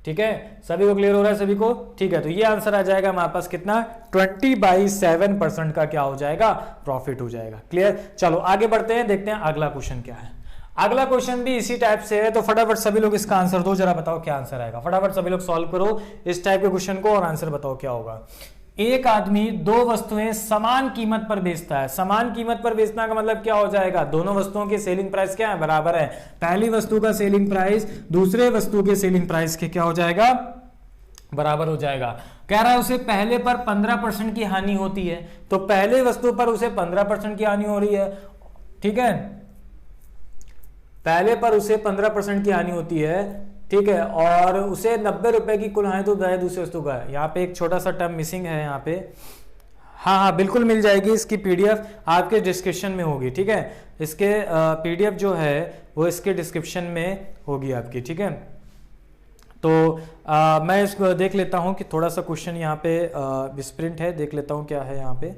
ठीक है, सभी को क्लियर हो रहा है सभी को? ठीक है, तो ये आंसर आ जाएगा हमारे पास कितना 20/7% का क्या हो जाएगा, प्रॉफिट हो जाएगा। क्लियर? चलो आगे बढ़ते हैं, देखते हैं अगला क्वेश्चन क्या है। अगला क्वेश्चन भी इसी टाइप से है, तो फटाफट सभी लोग इसका आंसर दो, जरा बताओ क्या आंसर आएगा। फटाफट सभी लोग सॉल्व करो इस टाइप के क्वेश्चन को और आंसर बताओ क्या होगा। एक आदमी दो वस्तुएं समान कीमत पर बेचता है। समान कीमत पर बेचना का मतलब क्या हो जाएगा, दोनों वस्तुओं के सेलिंग प्राइस क्या है, बराबर है। पहली वस्तु का सेलिंग प्राइस दूसरे वस्तु के सेलिंग प्राइस के क्या हो जाएगा, बराबर हो जाएगा। कह रहा है उसे पहले पर 15% की हानि होती है, तो पहले वस्तु पर उसे 15% की हानि हो रही है, ठीक है। पहले पर उसे 15% की हानि होती है, ठीक है, और उसे 90 रुपए की कुल हानि तो दूसरी वस्तु का है। यहाँ पे एक छोटा सा टर्म मिसिंग है यहाँ पे। हाँ हाँ बिल्कुल मिल जाएगी, इसकी पीडीएफ आपके डिस्क्रिप्शन में होगी, ठीक है। इसके पीडीएफ जो है वो इसके डिस्क्रिप्शन में होगी आपकी, ठीक है। तो मैं इसको देख लेता हूँ कि थोड़ा सा क्वेश्चन यहाँ पे मिसप्रिंट है, देख लेता हूँ क्या है यहाँ पे।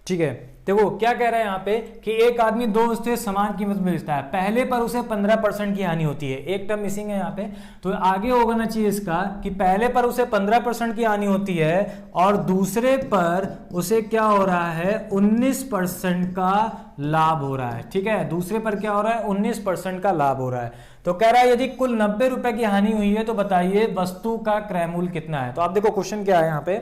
ठीक है, देखो क्या कह रहा है यहाँ पे कि एक आदमी दो वस्तुएं समान कीमत में बेचता है, पहले पर उसे 15% की हानि होती है। एक टर्म मिसिंग है यहाँ पे, तो आगे होगा ना चाहिए इसका कि पहले पर उसे 15% की हानि होती है और दूसरे पर उसे क्या हो रहा है 19% का लाभ हो रहा है, ठीक है। दूसरे पर क्या हो रहा है 19% का लाभ हो रहा है। तो कह रहा है यदि कुल 90 रुपए की हानि हुई है तो बताइए वस्तु का क्रय मूल्य कितना है। तो आप देखो क्वेश्चन क्या है यहाँ पे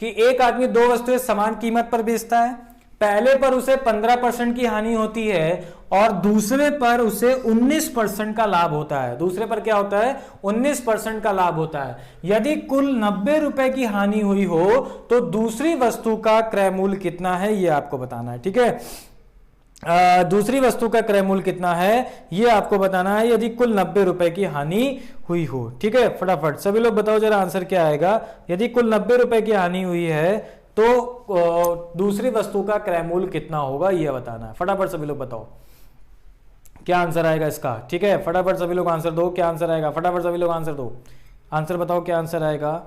कि एक आदमी दो वस्तुएं समान कीमत पर बेचता है, पहले पर उसे 15% की हानि होती है और दूसरे पर उसे 19% का लाभ होता है। दूसरे पर क्या होता है 19% का लाभ होता है। यदि कुल 90 रुपए की हानि हुई हो तो दूसरी वस्तु का क्रय मूल्य कितना है ये आपको बताना है, ठीक है। दूसरी वस्तु का क्रय मूल्य कितना है ये आपको बताना है यदि कुल 90 रुपए की हानि हुई हो, ठीक है। फटाफट सभी लोग बताओ जरा आंसर क्या आएगा। यदि कुल 90 रुपए की हानि हुई है तो दूसरी वस्तु का क्रय मूल्य कितना होगा ये बताना है। फटाफट सभी लोग बताओ क्या आंसर आएगा इसका, ठीक है। फटाफट सभी लोग आंसर दो, क्या आंसर आएगा, फटाफट सभी लोग आंसर दो, आंसर बताओ क्या आंसर आएगा।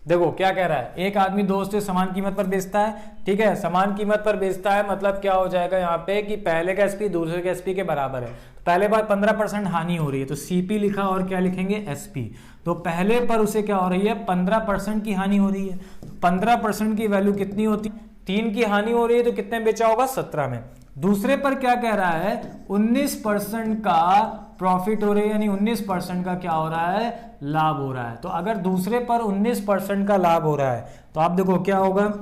देखो क्या कह रहा है, एक आदमी दो वस्तुएं समान कीमत पर बेचता है, ठीक है। समान कीमत पर बेचता है मतलब क्या हो जाएगा यहाँ पे कि पहले का एसपी दूसरे के एसपी के बराबर है। तो पहले बार 15% हानि हो रही है तो सीपी लिखा और क्या लिखेंगे एसपी। तो पहले पर उसे क्या हो रही है 15% की हानि हो रही है। 15% की वैल्यू कितनी होती है, 3 की हानि हो रही है तो कितने बेचा होगा 17 में। दूसरे पर क्या कह रहा है 19% का प्रॉफिट हो रही है, यानी 19% का क्या हो रहा है लाभ हो रहा है। तो अगर दूसरे पर 19% का लाभ हो रहा है तो आप देखो क्या होगा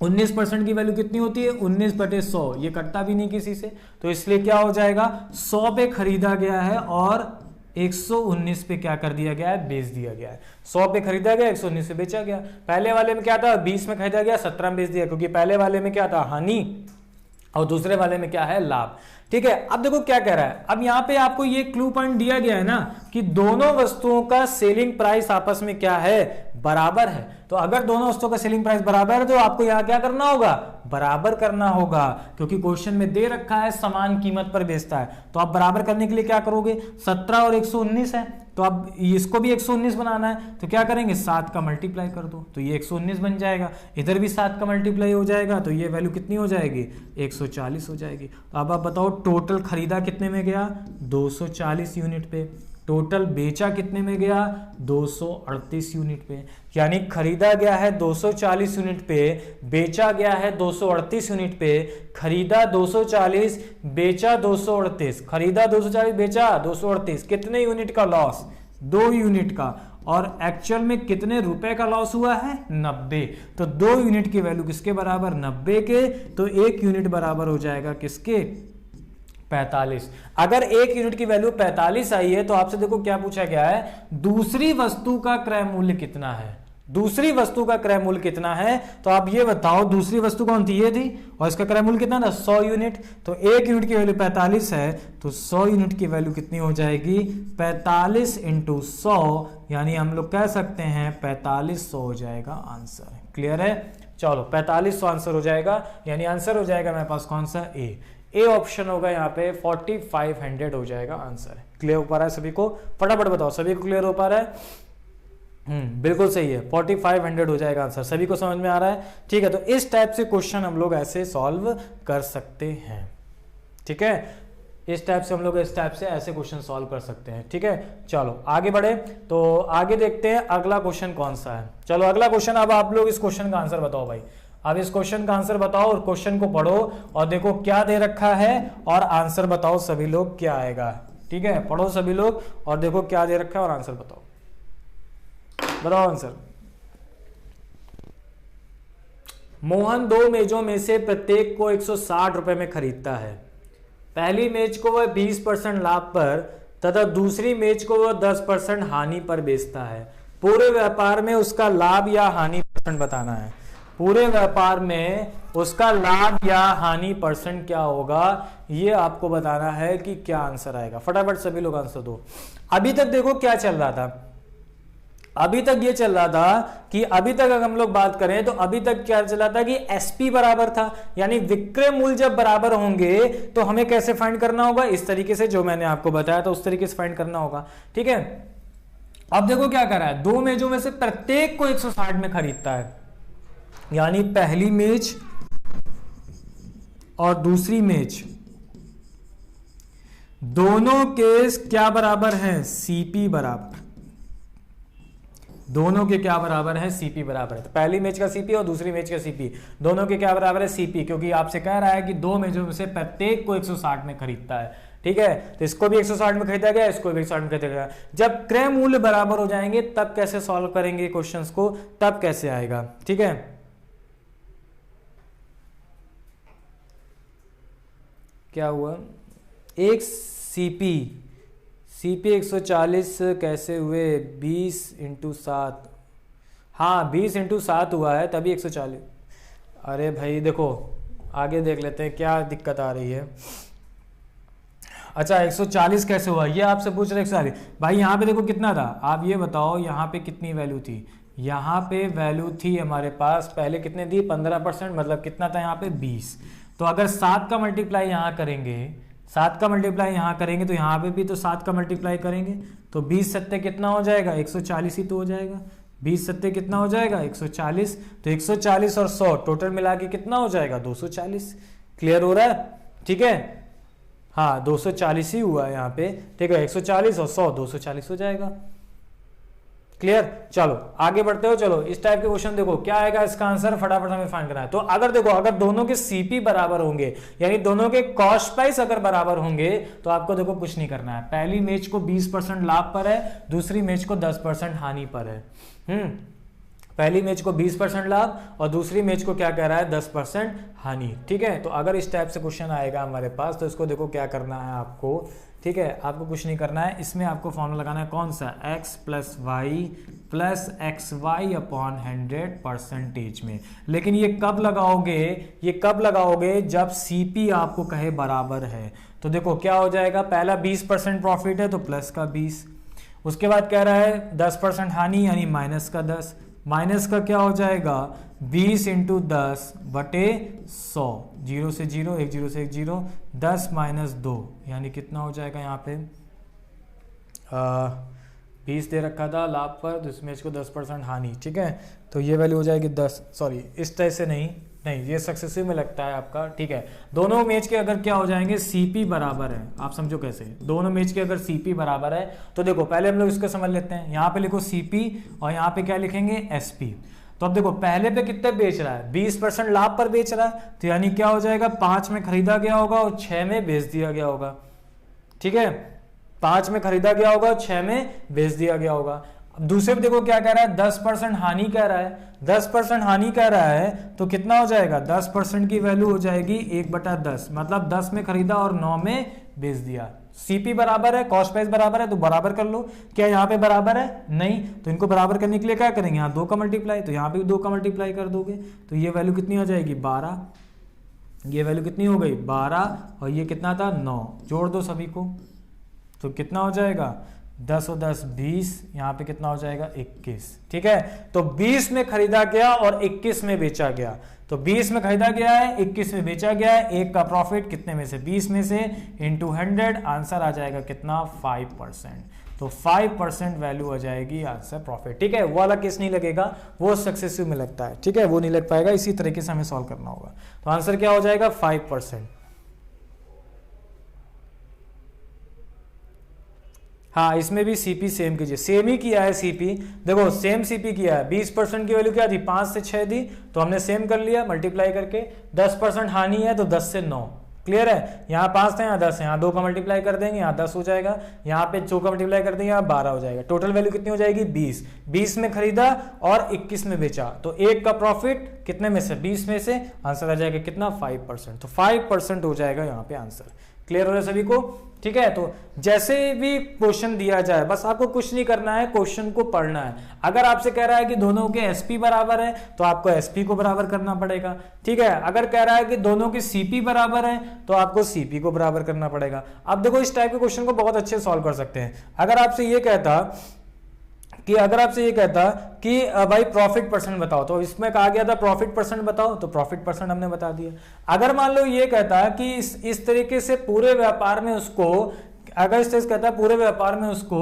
19% की वैल्यू कितनी होती है 19/100, ये कटता भी नहीं किसी से, तो इसलिए क्या हो जाएगा 100 पे खरीदा गया है और 119 पे क्या कर दिया गया है बेच दिया गया है। 100 पे खरीदा गया 119 पे बेचा गया। पहले वाले में क्या था 20 में खरीदा गया 17 में बेच दिया, क्योंकि पहले वाले में क्या था हानि और दूसरे वाले में क्या है, लाभ। ठीक है, अब देखो क्या कह रहा है, अब यहां पे आपको ये क्लू पॉइंट दिया गया है ना कि दोनों वस्तुओं का सेलिंग प्राइस आपस में क्या है, बराबर है। तो अगर दोनों वस्तुओं का सेलिंग प्राइस बराबर है तो आपको यहां क्या करना होगा, बराबर करना होगा, क्योंकि क्वेश्चन में दे रखा है समान कीमत पर बेचता है। तो आप बराबर करने के लिए क्या करोगे, 17 और 119 है, तो अब इसको भी 119 बनाना है, तो क्या करेंगे, 7 का मल्टीप्लाई कर दो, तो ये 119 बन जाएगा। इधर भी 7 का मल्टीप्लाई हो जाएगा, तो ये वैल्यू कितनी हो जाएगी, 140 हो जाएगी। तो अब आप बताओ टोटल खरीदा कितने में गया, 240 यूनिट पे। टोटल बेचा कितने में गया, 238 यूनिट पे। यानी खरीदा गया है 240 यूनिट पे, बेचा गया है 238 यूनिट पे। खरीदा 240, बेचा 238, खरीदा 240, बेचा 238, कितने यूनिट का लॉस, 2 यूनिट का। और एक्चुअल में कितने रुपए का लॉस हुआ है, 90। तो 2 यूनिट की वैल्यू किसके बराबर, 90 के। तो 1 यूनिट बराबर हो जाएगा किसके, 45। अगर 1 यूनिट की वैल्यू 45 आई है तो आपसे देखो क्या पूछा गया है, दूसरी वस्तु का क्रय मूल्य कितना है, दूसरी वस्तु का क्रय मूल्य कितना है। तो आप ये बताओ दूसरी वस्तु कौन थी, ये थी, और इसका क्रय मूल्य कितना था, 100 यूनिट। तो 1 यूनिट की वैल्यू 45 है, तो 100 यूनिट की वैल्यू कितनी हो जाएगी, 45 इंटू 100, यानी हम लोग कह सकते हैं 4500 हो जाएगा आंसर। क्लियर है, चलो 4500 आंसर हो जाएगा, यानी आंसर हो जाएगा मेरे पास कौन सा, ए ऑप्शन होगा यहाँ पे, 4500 हो जाएगा आंसर। क्लियर हो पा रहा है सभी को, फटाफट बताओ सभी को क्लियर हो पा रहा है, बिल्कुल सही है, 4500 हो जाएगा आंसर। सभी को समझ में आ रहा है, ठीक है। तो इस टाइप से क्वेश्चन हम लोग ऐसे सॉल्व कर सकते हैं, ठीक है, इस टाइप से हम लोग इस टाइप से ऐसे क्वेश्चन सॉल्व कर सकते हैं, ठीक है। चलो आगे बढ़े, तो आगे देखते हैं अगला क्वेश्चन कौन सा है। चलो अगला क्वेश्चन, अब आप लोग इस क्वेश्चन का आंसर बताओ भाई, अब इस क्वेश्चन का आंसर बताओ और क्वेश्चन को पढ़ो और देखो क्या दे रखा है और आंसर बताओ सभी लोग क्या आएगा, ठीक है। पढ़ो सभी लोग और देखो क्या दे रखा है और आंसर बताओ, बताओ आंसर। मोहन 2 मेजों में से प्रत्येक को 160 रुपए में खरीदता है। पहली मेज को वह 20% लाभ पर तथा दूसरी मेज को वह 10% हानि पर बेचता है। पूरे व्यापार में उसका लाभ या हानि परसेंट बताना है। पूरे व्यापार में उसका लाभ या हानि परसेंट क्या होगा, ये आपको बताना है कि क्या आंसर आएगा। फटाफट सभी लोग आंसर दो। अभी तक देखो क्या चल रहा था, अभी तक ये चल रहा था कि अभी तक अगर हम लोग बात करें तो अभी तक क्या चल रहा था कि एसपी बराबर था, यानी विक्रय मूल्य जब बराबर होंगे तो हमें कैसे फाइंड करना होगा, इस तरीके से जो मैंने आपको बताया था उस तरीके से फाइंड करना होगा, ठीक है। अब देखो क्या कर रहा है, 2 मेजों में से प्रत्येक को 160 में खरीदता है, यानी पहली मेज और दूसरी मेज दोनों के क्या बराबर हैं, सीपी बराबर, दोनों के क्या बराबर है, सीपी बराबर है। तो पहली मेज का सीपी और दूसरी मेज का सीपी दोनों के क्या बराबर है, सीपी, क्योंकि आपसे कह रहा है कि 2 मेजों में से प्रत्येक को 160 में खरीदता है, ठीक है। तो इसको भी 160 में खरीदा गया, इसको भी 160 में खरीदा गया। जब क्रय मूल्य बराबर हो जाएंगे तब कैसे सॉल्व करेंगे क्वेश्चंस को, तब कैसे आएगा, ठीक है। क्या हुआ, एक सीपी 140 कैसे हुए, 20 × 7, हाँ 20 × 7 हुआ है तभी 140। अरे भाई देखो आगे देख लेते हैं क्या दिक्कत आ रही है। अच्छा 140 कैसे हुआ, ये आपसे पूछ रहे 140। भाई यहाँ पे देखो कितना था, आप ये बताओ यहाँ पे कितनी वैल्यू थी, यहाँ पे वैल्यू थी हमारे पास पहले कितने दी, 15%, मतलब कितना था यहाँ पे 20। तो अगर 7 का मल्टीप्लाई यहाँ करेंगे, 7 का मल्टीप्लाई यहाँ करेंगे तो यहाँ पे भी तो 7 का मल्टीप्लाई करेंगे, तो 20 सत्ते कितना हो जाएगा, 140 ही तो हो जाएगा। 20 सत्ते कितना हो जाएगा, 140। तो 140 और 100 टोटल मिला के कितना हो जाएगा, 240। क्लियर हो रहा है, ठीक है, हाँ 240 ही हुआ है यहाँ पे, ठीक है। 140 और 100 240 हो जाएगा। क्लियर, चलो आगे बढ़ते हो। चलो इस टाइप के क्वेश्चन देखो क्या आएगा, इसका आंसर फटाफट हमें फाइंड करना है। तो अगर देखो अगर दोनों के सीपी बराबर होंगे, यानी दोनों के कॉस्ट प्राइस अगर बराबर होंगे, तो आपको देखो कुछ नहीं करना है। पहली मेज को 20% लाभ पर है, दूसरी मेज को 10% हानि पर है। पहली मेज को 20% लाभ और दूसरी मेज को क्या कह रहा है, 10% हानि, ठीक है। तो अगर इस टाइप से क्वेश्चन आएगा हमारे पास तो इसको देखो क्या करना है आपको, ठीक है, आपको कुछ नहीं करना है, इसमें आपको फॉर्मूला लगाना है कौन सा, x plus y plus x y upon 100% में। लेकिन ये कब लगाओगे, जब CP आपको कहे बराबर है। तो देखो क्या हो जाएगा, पहला 20% प्रॉफिट है तो प्लस का 20, उसके बाद कह रहा है 10% हानि यानी माइनस का 10, माइनस का क्या हो जाएगा 20 इंटू 10 बटे 100, 0 से 0, 1 0 से 1 0, 10 माइनस 2 यानी कितना हो जाएगा यहाँ पे 20 दे रखा था लाभ पर, तो इसमें इसको 10% हानि, ठीक है। तो ये वैल्यू हो जाएगी 10, सॉरी इस तरह से नहीं ये सक्सेसिव में लगता है आपका, ठीक है। दोनों मैच के अगर क्या हो जाएंगे CP बराबर है, आप समझो कैसे, दोनों मैच के अगर CP बराबर है तो देखो पहले हम लोग इसको समझ लेते हैं। यहाँ पे लिखो CP और यहाँ पे क्या लिखेंगे SP। तो अब देखो पहले पे कितने बेच रहा है, 20% लाभ पर बेच रहा है, तो यानी क्या हो जाएगा 5 में खरीदा गया होगा और 6 में बेच दिया गया होगा, ठीक है। 5 में खरीदा गया होगा, 6 में बेच दिया गया होगा। अब दूसरे पे देखो क्या कह रहा है, 10% हानि कह रहा है, 10% हानि कह रहा है तो कितना हो जाएगा 10% की वैल्यू हो जाएगी 1/10, मतलब 10 में खरीदा और 9 में बेच दिया। CP बराबर है, कॉस्ट प्राइस बराबर है, तो बराबर कर लो। क्या यहाँ पे बराबर है, नहीं, तो इनको बराबर करने के लिए क्या करेंगे, यहाँ 2 का मल्टीप्लाई, तो यहाँ पे 2 का मल्टीप्लाई कर दोगे तो ये वैल्यू कितनी हो जाएगी 12, ये वैल्यू कितनी हो गई 12 और ये कितना था 9, जोड़ दो सभी को तो कितना हो जाएगा 10 और 10 20, यहाँ पे कितना हो जाएगा 21, ठीक है। तो 20 में खरीदा गया और 21 में बेचा गया, तो 20 में खरीदा गया है 21 में बेचा गया है, एक का प्रॉफिट कितने में से 20 में से इंटू 100, आंसर आ जाएगा कितना 5%। तो 5% वैल्यू आ जाएगी आंसर प्रॉफिट, ठीक है। वो वाला केस नहीं लगेगा, वो सक्सेसिव में लगता है, ठीक है, वो नहीं लग पाएगा, इसी तरीके से हमें सॉल्व करना होगा। तो आंसर क्या हो जाएगा 5%। हाँ, इसमें भी CP सेम कीजिए, सेम ही किया है CP, देखो सेम CP किया है। 20% की वैल्यू क्या थी 5 से 6 दी, तो हमने सेम कर लिया मल्टीप्लाई करके। 10% हानि है तो 10 से 9, क्लियर है। यहाँ 5 था यहाँ 10 है, यहाँ 2 का मल्टीप्लाई कर देंगे, यहाँ 10 हो जाएगा, यहाँ पे 2 का मल्टीप्लाई कर देंगे, यहाँ 12 हो जाएगा। टोटल वैल्यू कितनी हो जाएगी 20, 20 में खरीदा और 21 में बेचा, तो एक का प्रॉफिट कितने में से 20 में से, आंसर आ जाएगा कितना 5%। तो 5% हो जाएगा यहाँ पे आंसर। क्लियर हो रहा है सभी को, ठीक है। तो जैसे भी क्वेश्चन दिया जाए बस आपको कुछ नहीं करना है, क्वेश्चन को पढ़ना है। अगर आपसे कह रहा है कि दोनों के SP बराबर है तो आपको SP को बराबर करना पड़ेगा, ठीक है। अगर कह रहा है कि दोनों के CP बराबर है तो आपको CP को बराबर करना पड़ेगा। अब देखो इस टाइप के क्वेश्चन को बहुत अच्छे सॉल्व कर सकते हैं। अगर आपसे ये कहता कि भाई प्रॉफिट परसेंट बताओ, तो इसमें कहा गया था प्रॉफिट परसेंट बताओ, तो प्रॉफिट परसेंट हमने बता दिया। अगर मान लो ये कहता कि इस तरीके से पूरे व्यापार में उसको, अगर इस तरह से कहता है पूरे व्यापार में उसको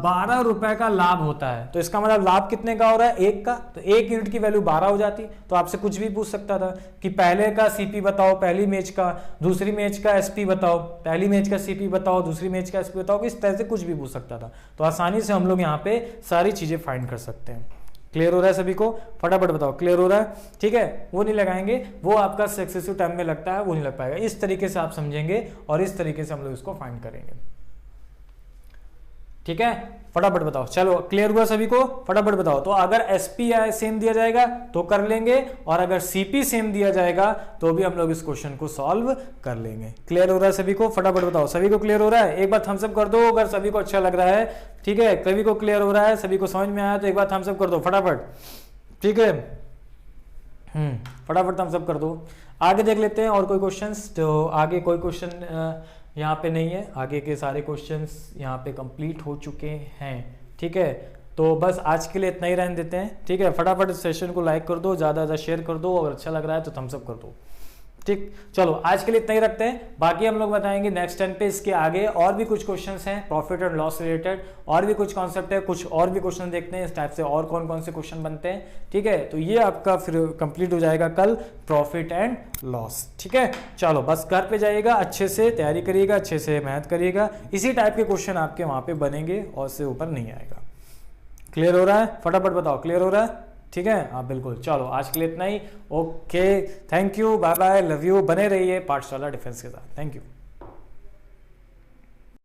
12 रुपए का लाभ होता है, तो इसका मतलब लाभ कितने का हो रहा है 1 का, तो 1 यूनिट की वैल्यू 12 हो जाती। तो आपसे कुछ भी पूछ सकता था कि पहले का CP बताओ, पहली मैच का, दूसरी मैच का SP बताओ, पहली मैच का CP बताओ, दूसरी मैच का SP बताओ, इस तरह से कुछ भी पूछ सकता था। तो आसानी से हम लोग यहाँ पे सारी चीजें फाइंड कर सकते हैं। क्लियर हो रहा है सभी को, फटाफट बताओ क्लियर हो रहा है, ठीक है। वो नहीं लगाएंगे, वो आपका सक्सेसिव टाइम में लगता है, वो नहीं लग पाएगा। इस तरीके से आप समझेंगे और इस तरीके से हम लोग इसको फाइंड करेंगे, ठीक है। फटाफट बताओ, चलो क्लियर हुआ सभी को, फटाफट बताओ। तो अगर SP सेम दिया जाएगा तो कर लेंगे, और अगर CP सेम दिया जाएगा तो भी हम लोग इस क्वेश्चन को सॉल्व कर लेंगे। क्लियर हो रहा है सभी को, फटाफट बताओ सभी को क्लियर हो रहा है। एक बार थम्स अप कर दो अगर सभी को अच्छा लग रहा है, ठीक है। सभी को क्लियर हो रहा है, सभी को समझ में आया तो एक बार थम्स अप कर दो फटाफट, ठीक है। फटाफट थम्स अप कर दो। आगे देख लेते हैं और कोई क्वेश्चंस। तो आगे कोई क्वेश्चन यहाँ पे नहीं है, आगे के सारे क्वेश्चंस यहाँ पे कंप्लीट हो चुके हैं, ठीक है। तो बस आज के लिए इतना ही रहने देते हैं, ठीक है। फटाफट सेशन को लाइक कर दो, ज़्यादा शेयर कर दो, अगर अच्छा लग रहा है तो थम्स अप कर दो, ठीक। चलो आज के लिए इतना ही रखते हैं, बाकी हम लोग बताएंगे नेक्स्ट टाइम पे। इसके आगे और भी कुछ क्वेश्चंस हैं प्रॉफिट एंड लॉस रिलेटेड, और भी कुछ कॉन्सेप्ट है, कुछ और भी क्वेश्चन देखते हैं इस टाइप से, और कौन कौन से क्वेश्चन बनते हैं, ठीक है। तो ये आपका फिर कंप्लीट हो जाएगा कल प्रॉफिट एंड लॉस, ठीक है। चलो बस घर पे जाइएगा, अच्छे से तैयारी करिएगा, अच्छे से मेहनत करिएगा, इसी टाइप के क्वेश्चन आपके वहां पे बनेंगे और से ऊपर नहीं आएगा। क्लियर हो रहा है, फटाफट बताओ क्लियर हो रहा है, ठीक है। हाँ बिल्कुल, चलो आज के लिए इतना ही। Okay, thank you, bye bye, love you. बने रहिए पाठशाला डिफेंस के साथ, थैंक यू।